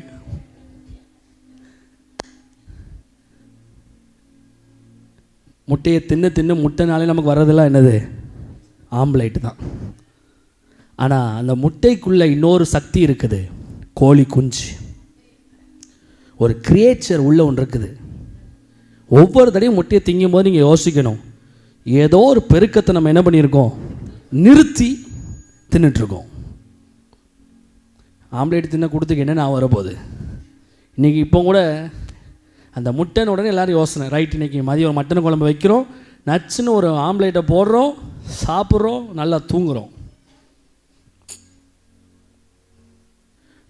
Speaker 2: முட்டையை தின்னு முட்டைனாலே நமக்கு வர்றதெல்லாம் என்னது, ஆம்லேட் தான். ஆனால் அந்த முட்டைக்குள்ளே இன்னொரு சக்தி இருக்குது, கோழி குஞ்சு. ஒரு கிரியேச்சர் உள்ள ஒன்று இருக்குது. ஒவ்வொரு தடையும் முட்டையை திங்கும் போது நீங்கள் யோசிக்கணும், ஏதோ ஒரு பெருக்கத்தை நம்ம என்ன பண்ணியிருக்கோம், நிறுத்தி தின்னுட்ருக்கோம். ஆம்லேட் தின்ன கொடுத்துக்கு என்ன நான் வரப்போகுது. இன்றைக்கி இப்போ கூட அந்த முட்டைன்னு உடனே எல்லோரும் யோசனை, ரைட் இன்றைக்கி மதியம் ஒரு மட்டன் குழம்பு வைக்கிறோம், நச்சுன்னு ஒரு ஆம்லேட்டை போடுறோம், சாப்பிட்றோம், நல்லா தூங்குகிறோம்.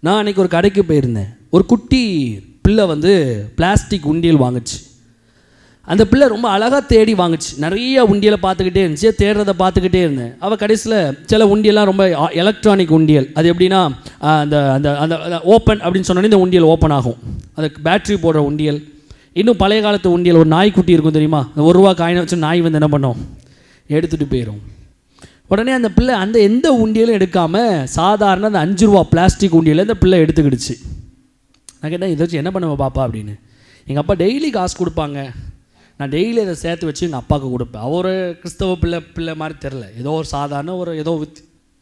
Speaker 2: நான் அன்றைக்கி ஒரு கடைக்கு போயிருந்தேன். ஒரு குட்டி பிள்ளை வந்து பிளாஸ்டிக் உண்டியல் வாங்குச்சு. அந்த பிள்ளை ரொம்ப அழகாக தேடி வாங்குச்சு. நிறைய உண்டியலை பார்த்துக்கிட்டே இருந்துச்சு, தேடுறதை பார்த்துக்கிட்டே இருந்தேன். அவள் கடைசியில் சில உண்டியெல்லாம் ரொம்ப எலக்ட்ரானிக் உண்டியல். அது எப்படின்னா அந்த அந்த அந்த ஓப்பன் அப்படின்னு சொன்னோன்னே இந்த உண்டியல் ஓப்பன் ஆகும். அதுக்கு பேட்ரி போடுற உண்டியல். இன்னும் பழைய காலத்து உண்டியல், ஒரு நாய்க்குட்டி இருக்கும் தெரியுமா, ஒரு ரூபா காயினை வச்சு நாய் வந்து என்ன பண்ணோம், எடுத்துகிட்டு போயிடும். உடனே அந்த பிள்ளை அந்த எந்த உண்டியலும் எடுக்காமல் சாதாரண அந்த 5 ரூபா பிளாஸ்டிக் உண்டியலை அந்த பிள்ளை எடுத்துக்கிடுச்சு. நான் கேட்டேன், இதை வச்சு என்ன பண்ணுவேன் பாப்பா அப்படின்னு. எங்கள் அப்பா டெய்லி காசு கொடுப்பாங்க, நான் டெய்லி அதை சேர்த்து வச்சு எங்கள் அப்பாவுக்கு கொடுப்பேன். அவர் கிறிஸ்தவ பிள்ளை மாதிரி தெரில, ஏதோ ஒரு சாதாரண ஒரு ஏதோ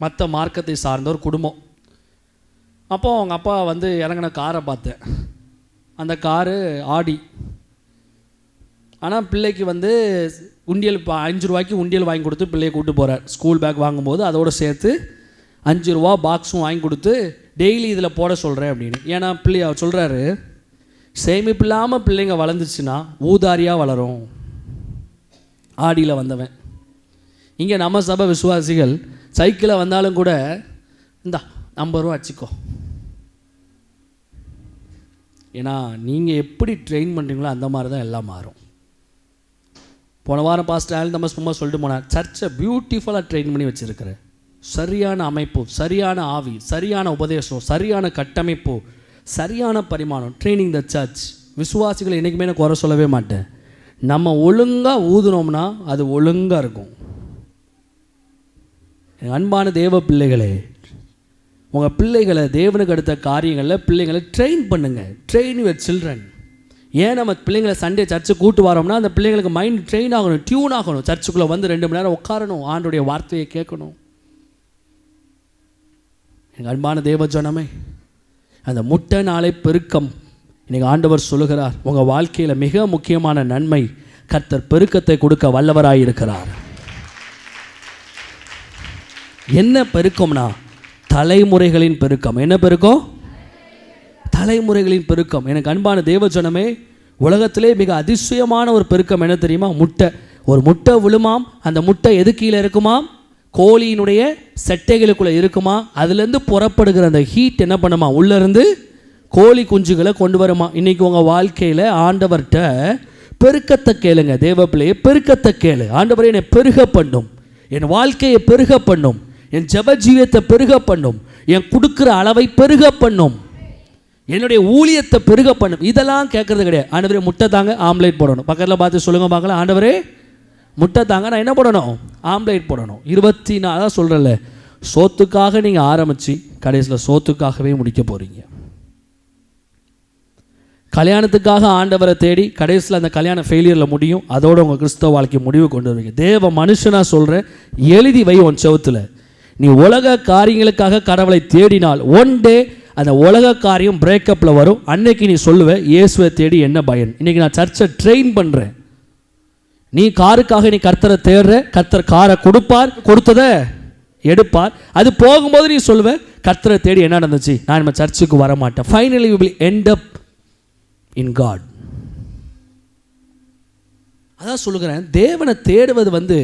Speaker 2: மற்ற மார்க்கத்தை சார்ந்த ஒரு குடும்பம். அப்போது அவங்க அப்பா வந்து இறங்கின காரை பார்த்தேன். அந்த காரு ஆடி. ஆனால் பிள்ளைக்கு வந்து உண்டியல் 5 ரூபாய்க்கு உண்டியல் வாங்கி கொடுத்து பிள்ளையை கூப்பிட்டு போகிறார். ஸ்கூல் பேக் வாங்கும்போது அதோடு சேர்த்து 5 ரூபா பாக்ஸும் வாங்கி கொடுத்து டெய்லி இதில் போட சொல்கிறேன் அப்படின்னு. ஏன்னா பிள்ளைய அவர் சொல்கிறாரு, சேமிப்பு இல்லாமல் பிள்ளைங்க வளர்ந்துச்சுன்னா ஊதாரியாக வளரும். ஆடியில் வந்தவன். இங்கே நம்ம சபை விசுவாசிகள் சைக்கிளில் வந்தாலும் கூட இந்தா 50 ரூபா வச்சுக்கோ. ஏன்னா நீங்கள் எப்படி ட்ரெயின் பண்ணுறீங்களோ அந்த மாதிரி தான் எல்லாம் மாறும். போன வாரம் பாஸ்டர் ஆல் நம்ம சும்மா சொல்லிட்டு போனார், சர்ச்சை பியூட்டிஃபுல்லாக ட்ரெயின் பண்ணி வச்சுருக்கிறேன். சரியான அமைப்பு, சரியான ஆவி, சரியான உபதேசம், சரியான கட்டமைப்பு, சரியான பரிமாணம். Training the church. விசுவாசிகளை என்றைக்குமே நான் குறை சொல்லவே மாட்டேன். நம்ம ஒழுங்காக ஊதுனோம்னா அது ஒழுங்காக இருக்கும். அன்பான தேவ பிள்ளைகளே, உங்கள் பிள்ளைகளை தேவனுக்கு அடுத்த காரியங்களில் பிள்ளைங்களை ட்ரெயின் பண்ணுங்கள். Train your children. ஏன் நம்ம பிள்ளைங்களை சண்டே சர்ச்சு கூட்டு வரோம்னா அந்த பிள்ளைங்களுக்கு மைண்ட் ட்ரெயின் ஆகணும், டியூன் ஆகணும். சர்ச்சுக்குள்ளே வந்து 2 மணி நேரம் உட்காரணும், ஆண்டோடைய வார்த்தையை கேட்கணும். எங்கள் அன்பான தேவ ஜனமே, அந்த முட்டை நாளை பெருக்கம் இன்றைக்கி ஆண்டவர் சொல்லுகிறார், உங்கள் வாழ்க்கையில் மிக முக்கியமான நன்மை கர்த்தர் பெருக்கத்தை கொடுக்க வல்லவராயிருக்கிறார். என்ன பெருக்கம்னா தலைமுறைகளின் பெருக்கம். என்ன பெருக்கம்? தலைமுறைகளின் பெருக்கம். எனக்கு அன்பான தேவஜனமே, உலகத்திலே மிக அதிசயமான ஒரு பெருக்கம் என்ன தெரியுமா? முட்டை. ஒரு முட்டை விழுமாம், அந்த முட்டை எது கீழே இருக்குமாம்? கோழியினுடைய செட்டைகளுக்குள்ளே இருக்குமா. அதுலேருந்து புறப்படுகிற அந்த ஹீட் என்ன பண்ணுமா? உள்ளேருந்து கோழி குஞ்சுகளை கொண்டு வருமா. இன்றைக்கி உங்கள் வாழ்க்கையில் ஆண்டவர்கிட்ட பெருக்கத்தை கேளுங்க. தேவ பிள்ளையை பெருக்கத்தை கேளு. ஆண்டவரை என்னை பெருக பண்ணும், என் வாழ்க்கையை பெருக பண்ணும், என் ஜெப ஜீவியத்தை பெருக பண்ணும், என் கொடுக்குற அளவை பெருக பண்ணும், என்னுடைய ஊழியத்தை பெருக பண்ணும். இதெல்லாம் கேட்கறது கிடையாது. ஆண்டவரே முட்டை தாங்க, ஆம்லேட் போடணும். பக்கத்தில் பார்த்து சொல்லுங்க பார்க்கலாம். ஆண்டவரே முட்டை தாங்க, நான் என்ன போடணும்? ஆம்லேட் போடணும். 24 தான் சொல்கிறேன்ல, சோத்துக்காக நீங்கள் ஆரம்பித்து கடைசியில் சோத்துக்காகவே முடிக்க போகிறீங்க. கல்யாணத்துக்காக ஆண்டவரை தேடி கடைசியில் அந்த கல்யாணம் ஃபெயிலியரில் முடியும். அதோடு உங்கள் கிறிஸ்தவ வாழ்க்கை முடிவு கொண்டு வருவீங்க. தேவ மனுஷனாக சொல்கிறேன், எழுதி வை உன் செவத்தில். நீ உலக காரியங்களுக்காக கடவுளை தேடினால் ஒன் டே அந்த உலக காரியம் பிரேக்கப்பில் வரும். அன்னைக்கு நீ சொல்லுவேன், இயேசுவை தேடி என்ன பயன். இன்றைக்கி நான் சர்ச்சை ட்ரெயின் பண்ணுறேன். நீ காருக்காக நீ கர்த்தரை தேடுற, கர்த்தர் காரை கொடுப்பார், கொடுத்ததை எடுப்பார். அது போகும்போது நீ சொல்லுவேன், கர்த்தரை தேடி என்ன நடந்துச்சு, நான் நம்ம சர்ச்சுக்கு வர மாட்டேன். Finally you will end up in God. அதான் சொல்லுகிறேன், தேவனை தேடுவது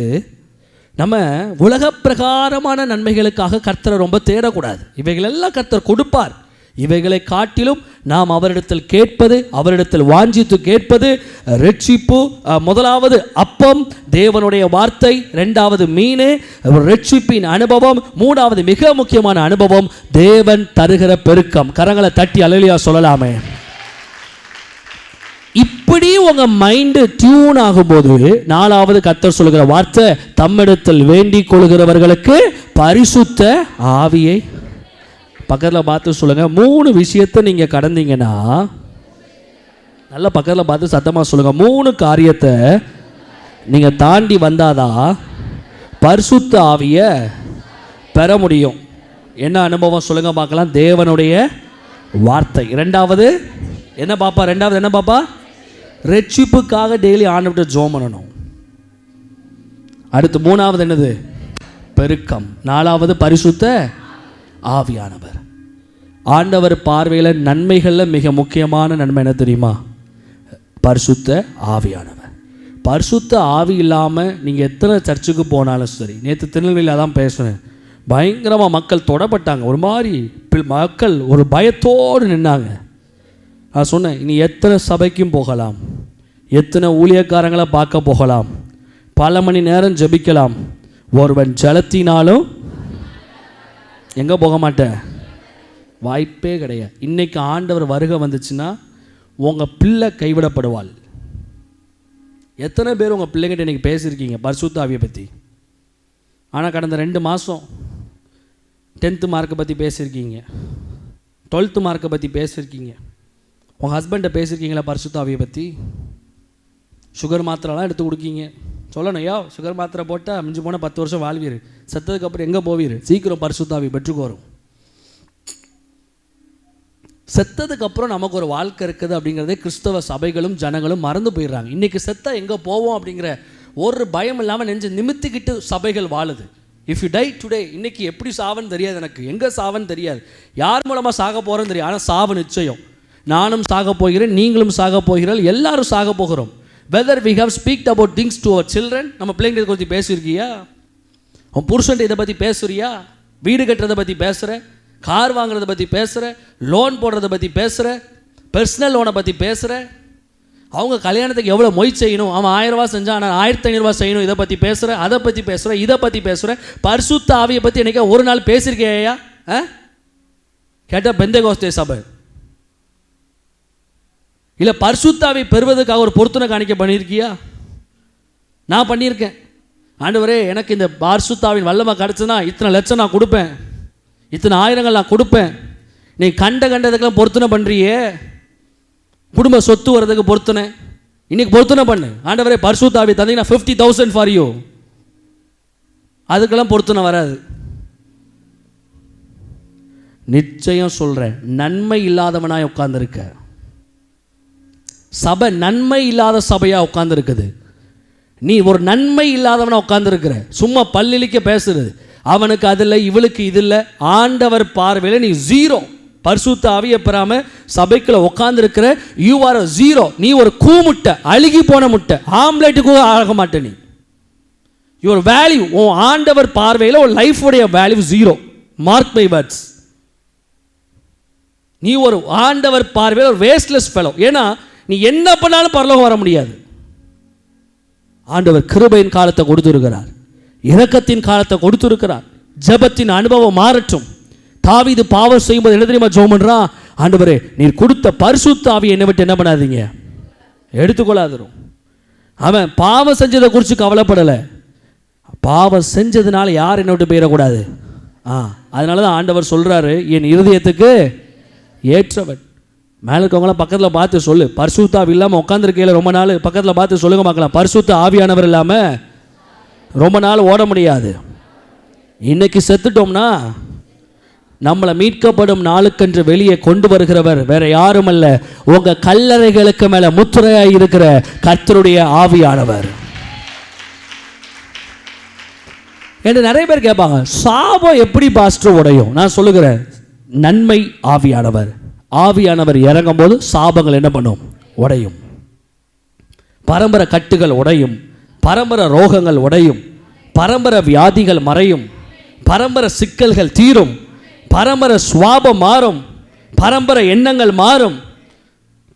Speaker 2: நம்ம உலக பிரகாரமான நன்மைகளுக்காக கர்த்தரை ரொம்ப தேடக்கூடாது. இவைகளெல்லாம் கர்த்தர் கொடுப்பார். இவைகளை காட்டிலும் நாம் அவரிடத்தில் கேட்பது, அவரிடத்தில் வாஞ்சித்து கேட்பது ரட்சிப்பு. முதலாவது அப்பம், தேவனுடைய வார்த்தை. 2வது மீன், ரட்சிப்பின் அனுபவம். 3வது மிக முக்கியமான அனுபவம், தேவன் தருகிற பெருக்கம். கரங்களை தட்டி அல்லேலூயா சொல்லலாமே. இப்படி உங்க மைண்ட் டியூன் ஆகும்போது 4வது கர்த்தர் சொல்லுகிற வார்த்தை, தம்மிடத்தில் வேண்டிக் கொள்கிறவர்களுக்கு பரிசுத்த ஆவியை. பக்கத்தில் பார்த்து சொல்லுங்க, 3 விஷயத்தை நீங்க கடந்தீங்கன்னா, நல்ல பக்கத்தில் பார்த்து சத்தமா சொல்லுங்க, 3 காரியத்தை நீங்க தாண்டி வந்தாதான் பரிசுத்த ஆவியை பெற முடியும். என்ன அனுபவம் சொல்லுங்க பார்க்கலாம்? தேவனுடைய வார்த்தை. 2வது என்ன பாப்பா? 2வது என்ன பாப்பா? ரட்சிப்புக்காக டெய்லி ஆண்டவர்கிட்ட ஜெபம் பண்ணணும். அடுத்து 3வது என்னது? பெருக்கம். 4வது பரிசுத்த ஆவியானவர். ஆண்டவர் பார்வையில் நன்மைகளில் மிக முக்கியமான நன்மை என்ன தெரியுமா? பரிசுத்த ஆவியானவர். பரிசுத்த ஆவி இல்லாமல் நீங்கள் எத்தனை சர்ச்சுக்கு போனாலும் சரி. நேற்று திருநெல்வேலியில் தான் பேசுனேன், பயங்கரமாக மக்கள் தொடப்பட்டாங்க. ஒரு மாதிரி மக்கள் ஒரு பயத்தோடு நின்னாங்க. நான் சொன்னேன், இனி எத்தனை சபைக்கும் போகலாம், எத்தனை ஊழியக்காரங்களை பார்க்க போகலாம், பல மணி நேரம் ஜெபிக்கலாம், ஒருவன் ஜலத்தினாலும் எங்கே போக மாட்டேன், வாய்ப்பே கிடையாது. இன்றைக்கி ஆண்டவர் வருகை வந்துச்சுன்னா உங்கள் பிள்ளை கைவிடப்படுவாள். எத்தனை பேர் உங்கள் பிள்ளைங்கிட்ட இன்றைக்கி பேசியிருக்கீங்க பரிசுத்த ஆவியை பற்றி? ஆனால் கடந்த 2 மாதம் 10th மார்க்கை பற்றி பேசியிருக்கீங்க, 12th மார்க்கை பற்றி பேசியிருக்கீங்க. உங்கள் ஹஸ்பண்டை பேசியிருக்கீங்களா பரிசுத்த ஆவியை பற்றி? சுகர் மாத்திரைலாம் எடுத்து கொடுக்கீங்க. சொல்லணும், ஐயா சுகர் மாத்திரை போட்டால் மிஞ்சி போனால் 10 வருஷம் வாழ்வீர், செத்ததுக்கப்புறம் எங்கே போவீர், சீக்கிரம் பரிசுத்த ஆவி பெற்றுக்கோரும். செத்ததுக்கப்புறம் நமக்கு ஒரு வாழ்க்கை இருக்குது அப்படிங்கிறதே கிறிஸ்தவ சபைகளும் ஜனங்களும் மறந்து போயிடுறாங்க. இன்றைக்கி செத்த எங்கே போவோம் அப்படிங்கிற ஒரு பயம் இல்லாமல் நெஞ்சு நிமித்திக்கிட்டு சபைகள் வாழுது. இஃப் யூ டை டுடே, இன்றைக்கி எப்படி சாவன்னு தெரியாது, எனக்கு எங்கே சாவன்னு தெரியாது, யார் மூலமாக சாக போகிறோன்னு தெரியாது, ஆனால் சாவு நிச்சயம். நானும் சாக போகிறேன், நீங்களும் சாக போகிறீர்கள், எல்லாரும் சாக போகிறோம். Whether we have speaked about things to our children. நம்ம பிள்ளைங்களை பற்றி பேசியிருக்கியா? உன் புருஷன் இதை பற்றி பேசுறியா? வீடு கட்டுறதை பற்றி பேசுகிற, கார் வாங்குறதை பற்றி பேசுகிற, லோன் போடுறதை பற்றி பேசுகிற, பர்சனல் லோனை பற்றி பேசுகிற, அவங்க கல்யாணத்துக்கு எவ்வளோ மொய் செய்யணும், அவன் 1000 ரூபா செஞ்சான் ஆனால் 1500 செய்யணும், இதை பற்றி பேசுகிற, அதை பற்றி பேசுகிற, இதை பற்றி பேசுகிற. பரிசுத்த ஆவியை பற்றி என்னைக்கா ஒரு நாள் பேசியிருக்கேயா? கேட்டால் பெந்தேகோஸ்தே சபை இல்லை பரிசுத்தாவை பெறுவதற்காக ஒரு பொருத்தனை காணிக்க பண்ணியிருக்கியா? நான் பண்ணியிருக்கேன். ஆண்டவரே, எனக்கு இந்த பரிசுத்தாவின் வல்லமை கிடச்சுன்னா இத்தனை லட்சம் நான் கொடுப்பேன், இத்தனை ஆயிரங்கள் நான் கொடுப்பேன். நீ கண்டதுக்கெல்லாம் பொருத்தனை பண்ணுறியே, குடும்ப சொத்து வர்றதுக்கு பொருத்தனை, இன்னைக்கு பொருத்தனை பண்ணு. ஆண்டவரே, பரிசுத்தாவி தந்தீங்கன்னா 50,000 ஃபார் யூ. அதுக்கெல்லாம் பொருத்தனை வராது. நிச்சயம் சொல்கிறேன், நன்மை இல்லாதவனாய் உட்கார்ந்துருக்க சபை, நன்மை இல்லாத சபையாக உட்கார்ந்துருக்குது. நீ ஒரு நன்மை இல்லாதவனா உட்கார்ந்துருக்கிற, சும்மா பல்லிழிக்க பேசுறது, அவனுக்கு அதில் இவளுக்கு இதில். ஆண்டவர் பார்வையில் நீ ஜீரோ. பரிசுத்த ஆவியை பெறாம சபைக்குள்ள உட்கார்ந்துருக்கிற, யூ ஆர் ஜீரோ. நீ ஒரு கூமுட்டை, அழுகி போன முட்டை, ஆம்லேட்டுக்கு ஆக மாட்டே. நீ யுவர் வேல்யூ, உன் ஆண்டவர் பார்வையில் ஒரு லைஃபுடைய value zero. Mark my words. நீ ஒரு ஆண்டவர் பார்வையில் ஒரு வேஸ்ட்லெஸ் ஃபெலோ. ஏன்னா நீ என்ன பண்ணாலும் பரலோகம் வர முடியாது. ஆண்டவர் கிருபையின் காலத்தை கொடுத்திருக்கிறார், இரக்கத்தின் காலத்தை கொடுத்திருக்கிறார். ஜெபத்தின் அனுபவம் மாறட்டும். தாவீது பாவம் செய்யும்போது என்ன தெரியுமா ஜெபம் பண்றான்? ஆண்டவரே, நீர் கொடுத்த பரிசுத்த ஆவியை என்னை விட்டு என்ன பண்ணாதீங்க, எடுத்துக்கொள்ளாதரும். அவன் பாவம் செஞ்சதை குறித்து கவலைப்படலை. பாவம் செஞ்சதுனால யார் என்ன விட்டு போயிடக்கூடாது. அதனால தான் ஆண்டவர் சொல்றாரு, என் இருதயத்துக்கு ஏற்றவன். மேலே இருக்கவங்களாம் பக்கத்தில் பார்த்து சொல்லு, பரிசுத்த ஆவி இல்லாமல் உட்காந்துருக்கையில் ரொம்ப நாள் பக்கத்தில் பார்த்து சொல்லுங்க பார்க்கலாம். பரிசுத்த ஆவியானவர் இல்லாமல் ரொம்ப நாள் ஓட முடியாது. இன்னைக்கு செத்துட்டோம்னா நம்மளை மீட்கப்படும் நாளுக்கென்று வெளியே கொண்டு வருகிறவர் வேற யாரும் அல்ல, உங்க கல்லறைகளுக்கு மேல முத்திரையாய் இருக்கிற கர்த்தருடைய ஆவியானவர். என்று நிறைய பேர் கேட்பாங்க, சாபம் எப்படி பாஸ்டர் உடையும்? நான் சொல்லுகிறேன், நன்மை ஆவியானவர். ஆவியானவர் இறங்கும் போது சாபங்கள் என்ன பண்ணும்? உடையும். பரம்பரை கட்டுகள் உடையும், பரம்பரை ரோகங்கள் உடையும், பரம்பரை வியாதிகள் மறையும், பரம்பரை சிக்கல்கள் தீரும், பரம்பரை சுவாபம் மாறும், பரம்பரை எண்ணங்கள் மாறும்,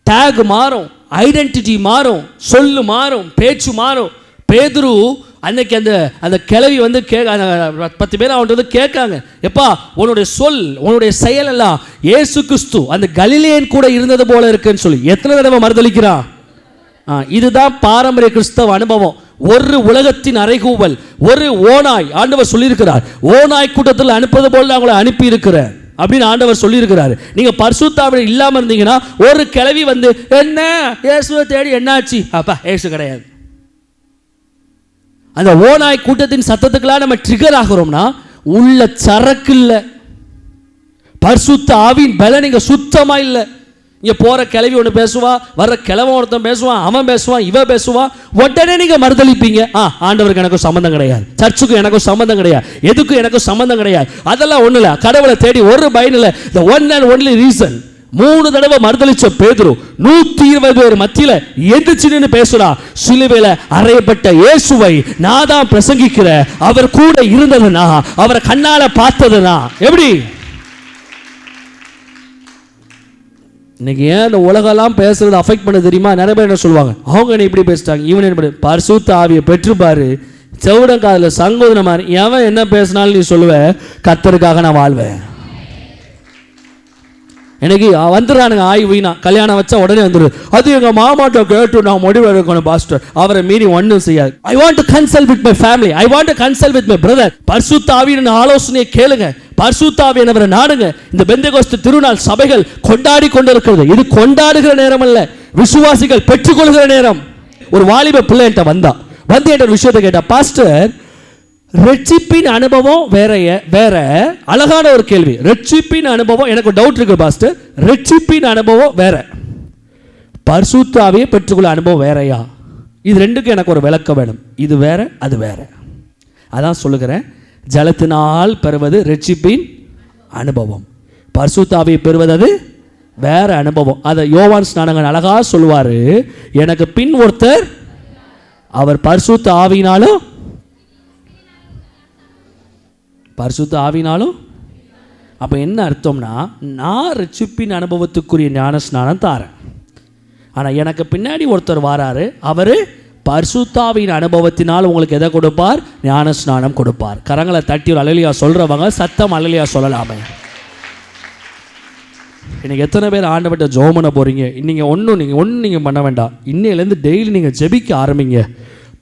Speaker 2: டேக் மாறும், ஐடென்டிட்டி மாறும், சொல்லு மாறும், பேச்சு மாறும். பேதுரு அன்னைக்கு அந்த கிளவி வந்து 10 பேர் அவன்கிட்ட வந்து கேட்காங்க, எப்பா உன்னுடைய சொல் உன்னுடைய செயல் எல்லாம் இயேசு கிறிஸ்து அந்த கலிலேயன் கூட இருந்தது போல இருக்குன்னு சொல்லி எத்தனை தடவை மறுதளிக்கிறான். இதுதான் பாரம்பரிய கிறிஸ்தவ அனுபவம். ஒரு உலகத்தின் அறைகூவல், ஒரு ஓநாய். ஆண்டவர் சொல்லியிருக்கிறார், ஓநாய் கூட்டத்தில் அனுப்பது போல அவங்களை அனுப்பி இருக்கிறேன் அப்படின்னு ஆண்டவர் சொல்லியிருக்கிறாரு. நீங்க பரிசுத்த ஆவி இல்லாம இருந்தீங்கன்னா ஒரு கிளவி வந்து என்ன இயேசுவை தேடி என்னாச்சு, அப்பா இயேசு கிடையாது. அந்த ஓநாய் கூட்டத்தின் சத்தத்துக்கெல்லாம் நம்ம ட்ரிகர் ஆகிறோம்னா உள்ள சரக்கு இல்லை, பரிசுத்த ஆவியின் பலம் நீங்க சுத்தமா இல்லை. இங்க போற கிளவி ஒன்று பேசுவா, வர்ற கிழவன் ஒருத்தன் பேசுவான், அவன் பேசுவான், இவ பேசுவான், உடனே நீங்க மறுதளிப்பீங்க. ஆண்டவருக்கு எனக்கும் சம்பந்தம் கிடையாது, சர்ச்சுக்கும் எனக்கும் சம்பந்தம் கிடையாது, எதுக்கும் எனக்கும் சம்பந்தம் கிடையாது. அதெல்லாம் ஒண்ணு இல்லை. கடவுளை தேடி ஒரு பயன் இல்லை. the one and only reason. 3 தடவை மறுதளிச்ச பேதுரு 120 பேர் மத்தியில எந்திரிச்சு நின்று பேசுறா, சிலுவையில அறையப்பட்ட இயேசுவை நான் தான் பிரசங்கிக்கிற, அவர் கூட இருந்ததுனா, அவரை கண்ணால பார்த்ததுனா. எப்படி இன்னைக்கு ஏன் இந்த உலகெல்லாம் பேசுறது அஃபெக்ட் பண்ண தெரியுமா? நிறைய பேர் என்ன சொல்லுவாங்க, அவங்க என்ன இப்படி பேசிட்டாங்க, இவன் என்ன. பரிசுத்த ஆவியை பெற்றுப்பாரு, செவுடங்காதுல சங்கோதன மாதிரி எவன் என்ன பேசினாலும் நீ சொல்லுவ, கர்த்தருக்காக நான் வாழ்வேன். எனக்கு வந்துடுறானுங்க ஆய்வுனா, கல்யாணம் வச்சா உடனே வந்துடுது. அது எங்கள் மாமாட்ட கேட்டு நான் முடிவு எடுக்கணும் பாஸ்டர், அவரை மீறி ஒன்றும் செய்யாது. I want to consult with my family, I want to consult with my brother. பரிசுத்த ஆவியின் ஆலோசனையை கேளுங்க, பரிசுத்த ஆவியானவரை நாடுங்க. இந்த பெந்தெகோஸ்து திருநாள் சபைகள் கொண்டாடி கொண்டிருக்கிறது. இது கொண்டாடுகிற நேரம் அல்ல, விசுவாசிகள் பெற்றுக்கொள்கிற நேரம். ஒரு வாலிப பிள்ளை என்கிட்ட வந்து என்ற விஷயத்தை கேட்டா, பாஸ்டர் ரட்சிப்பின் அனுபவம் வேற. அழகான ஒரு கேள்வி. ரட்சிப்பின் அனுபவம், எனக்கு டவுட் இருக்கு பாஸ்டர், ரட்சிப்பின் அனுபவம் வேற, பரிசுத்த ஆவியை பெற்றுக்கொள்ள அனுபவம் வேறையா? இது ரெண்டுக்கும் எனக்கு ஒரு விளக்கம் வேணும். இது வேற, அது வேற. அதான் சொல்லுகிறேன், ஜலத்தினால் பெறுவது ரட்சிப்பின் அனுபவம், பரிசுத்த ஆவியை பெறுவது அது வேற அனுபவம். அதை யோவான் ஸ்நானகன் அழகா சொல்லுவாரு, எனக்கு பின் ஒருத்தர், அவர் பரிசுத்த ஆவியினாலும் பரிசுத்த ஆவினாலும். அப்போ என்ன அர்த்தம்னா, நான் ரட்சிப்பின் அனுபவத்துக்குரிய ஞான ஸ்நானம் தாரேன், ஆனால் எனக்கு பின்னாடி ஒருத்தர் வாராரு, அவர் பரிசுத்தாவின் அனுபவத்தினால் உங்களுக்கு எதை கொடுப்பார்? ஞான ஸ்நானம் கொடுப்பார். கரங்களை தட்டி ஒரு அல்லேலூயா சொல்றவங்க சத்தம் அல்லேலூயா சொல்லலாமே. இன்னைக்கு எத்தனை பேர் ஆண்டவர்கிட்ட ஜெபம் பண்ண போகிறீங்க? நீங்கள் ஒன்றும் பண்ண வேண்டாம். இன்னையிலேருந்து டெய்லி நீங்கள் ஜெபிக்க ஆரம்பிங்க.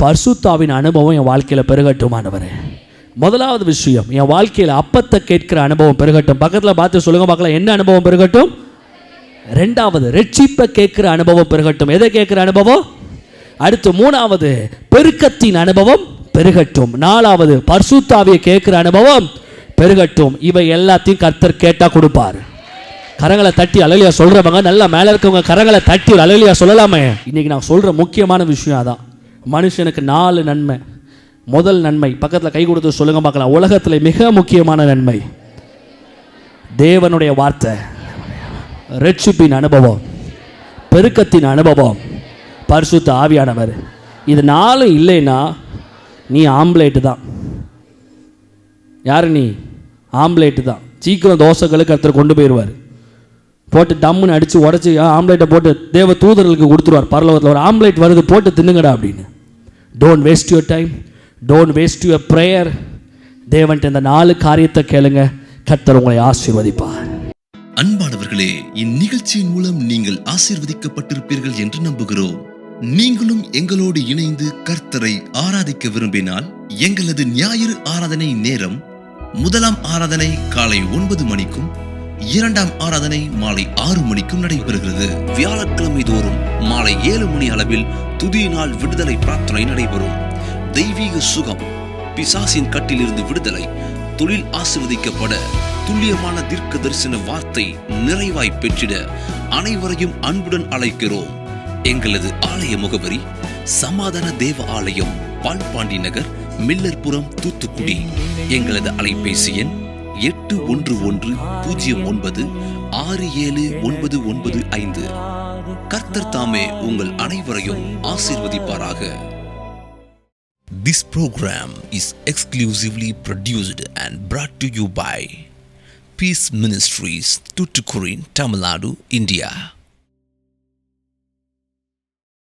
Speaker 2: பரிசுத்தாவின் அனுபவம் என் வாழ்க்கையில் பெருகட்டுமானவரே. முதலாவது விஷயம், என் வாழ்க்கையில் அப்பத்தை கேட்கிற அனுபவம் பெருகட்டும். பக்கத்தில் பார்த்து சொல்லுங்க பார்க்கலாம், என்ன அனுபவம் பெருகட்டும்? ரெண்டாவது, ரட்சிப்பை கேட்கிற அனுபவம் பெருகட்டும். எதை கேட்கிற அனுபவம்? அடுத்து மூணாவது, பெருக்கத்தின் அனுபவம் பெருகட்டும். நாலாவது, பரிசுத்தாவியை கேட்கிற அனுபவம் பெருகட்டும். இவை எல்லாத்தையும் கர்த்தர் கேட்டா கொடுப்பார். கரங்களை தட்டி அல்லேலூயா சொல்றவங்க நல்லா மேலே இருக்கவங்க கரங்களை தட்டி அல்லேலூயா சொல்லலாமே. இன்னைக்கு நான் சொல்ற முக்கியமான விஷயம் அதான். மனுஷனுக்கு 4 நன்மை. முதல் நன்மை, பக்கத்தில் கை கொடுத்து சொல்லுங்க பார்க்கலாம், உலகத்தில் மிக முக்கியமான நன்மை தேவனுடைய வார்த்தை, ரட்சிப்பின் அனுபவம், பெருக்கத்தின் அனுபவம், பரிசுத்த ஆவியானவர். இது 4 இல்லைன்னா நீ ஆம்லேட்டு தான். யார் நீ? ஆம்லேட்டு தான். சீக்கிரம் தோசைகளுக்கு கர்த்தர் கொண்டு போயிடுவார். போட்டு டம்முன்னு அடித்து உடச்சி ஆம்லேட்டை போட்டு தேவ தூதர்களுக்கு கொடுத்துருவார். பரலோகத்தில் ஒரு ஆம்லேட் வருது, போட்டு தின்னுங்கடா அப்படின்னு. Don't waste your time, don't waste your prayer. தேவன்ட்டு இந்த 4 காரியத்தை கேளுங்க, கர்த்தர் உங்களை ஆசீர்வதிப்பார்.
Speaker 1: அன்பானவர்களே, இந்நிகழ்ச்சியின் மூலம் நீங்கள் ஆசீர்வதிக்கப்பட்டிருப்பீர்கள் என்று நம்புகிறோம். நீங்களும் எங்களோடு இணைந்து கர்த்தரை ஆராதிக்க விரும்பினால் எங்களது ஞாயிறு ஆராதனை நேரம், முதலாம் ஆராதனை காலை 9 மணிக்கும், இரண்டாம் ஆராதனை மாலை 6 மணிக்கும் நடைபெறுகிறது. வியாழக்கிழமை தோறும் மாலை 7 மணி அளவில் துதியினால் விடுதலை பிரார்த்தனை நடைபெறும். தெய்வீக சுகம், பிசாசின் கட்டிலிருந்து விடுதலை, தொழில் ஆசீர்வதிக்கப்பட, துல்லியமான தீர்க்க தரிசன வார்த்தை நிறைவாய் பெற்றிட அனைவரையும் அன்புடன் அழைக்கிறோம். எங்களது ஆலய முகவரி சமாதான தேவ ஆலயம், பால்பாண்டி நகர், மில்லர்புரம், தூத்துக்குடி. எங்களது அலைபேசி எண் 8109096795. கர்த்தர் தாமே உங்கள் அனைவரையும் ஆசீர்வதிப்பாராக. This program is exclusively produced and brought to you by Peace Ministries, Tuticorin, Tamil Nadu, India.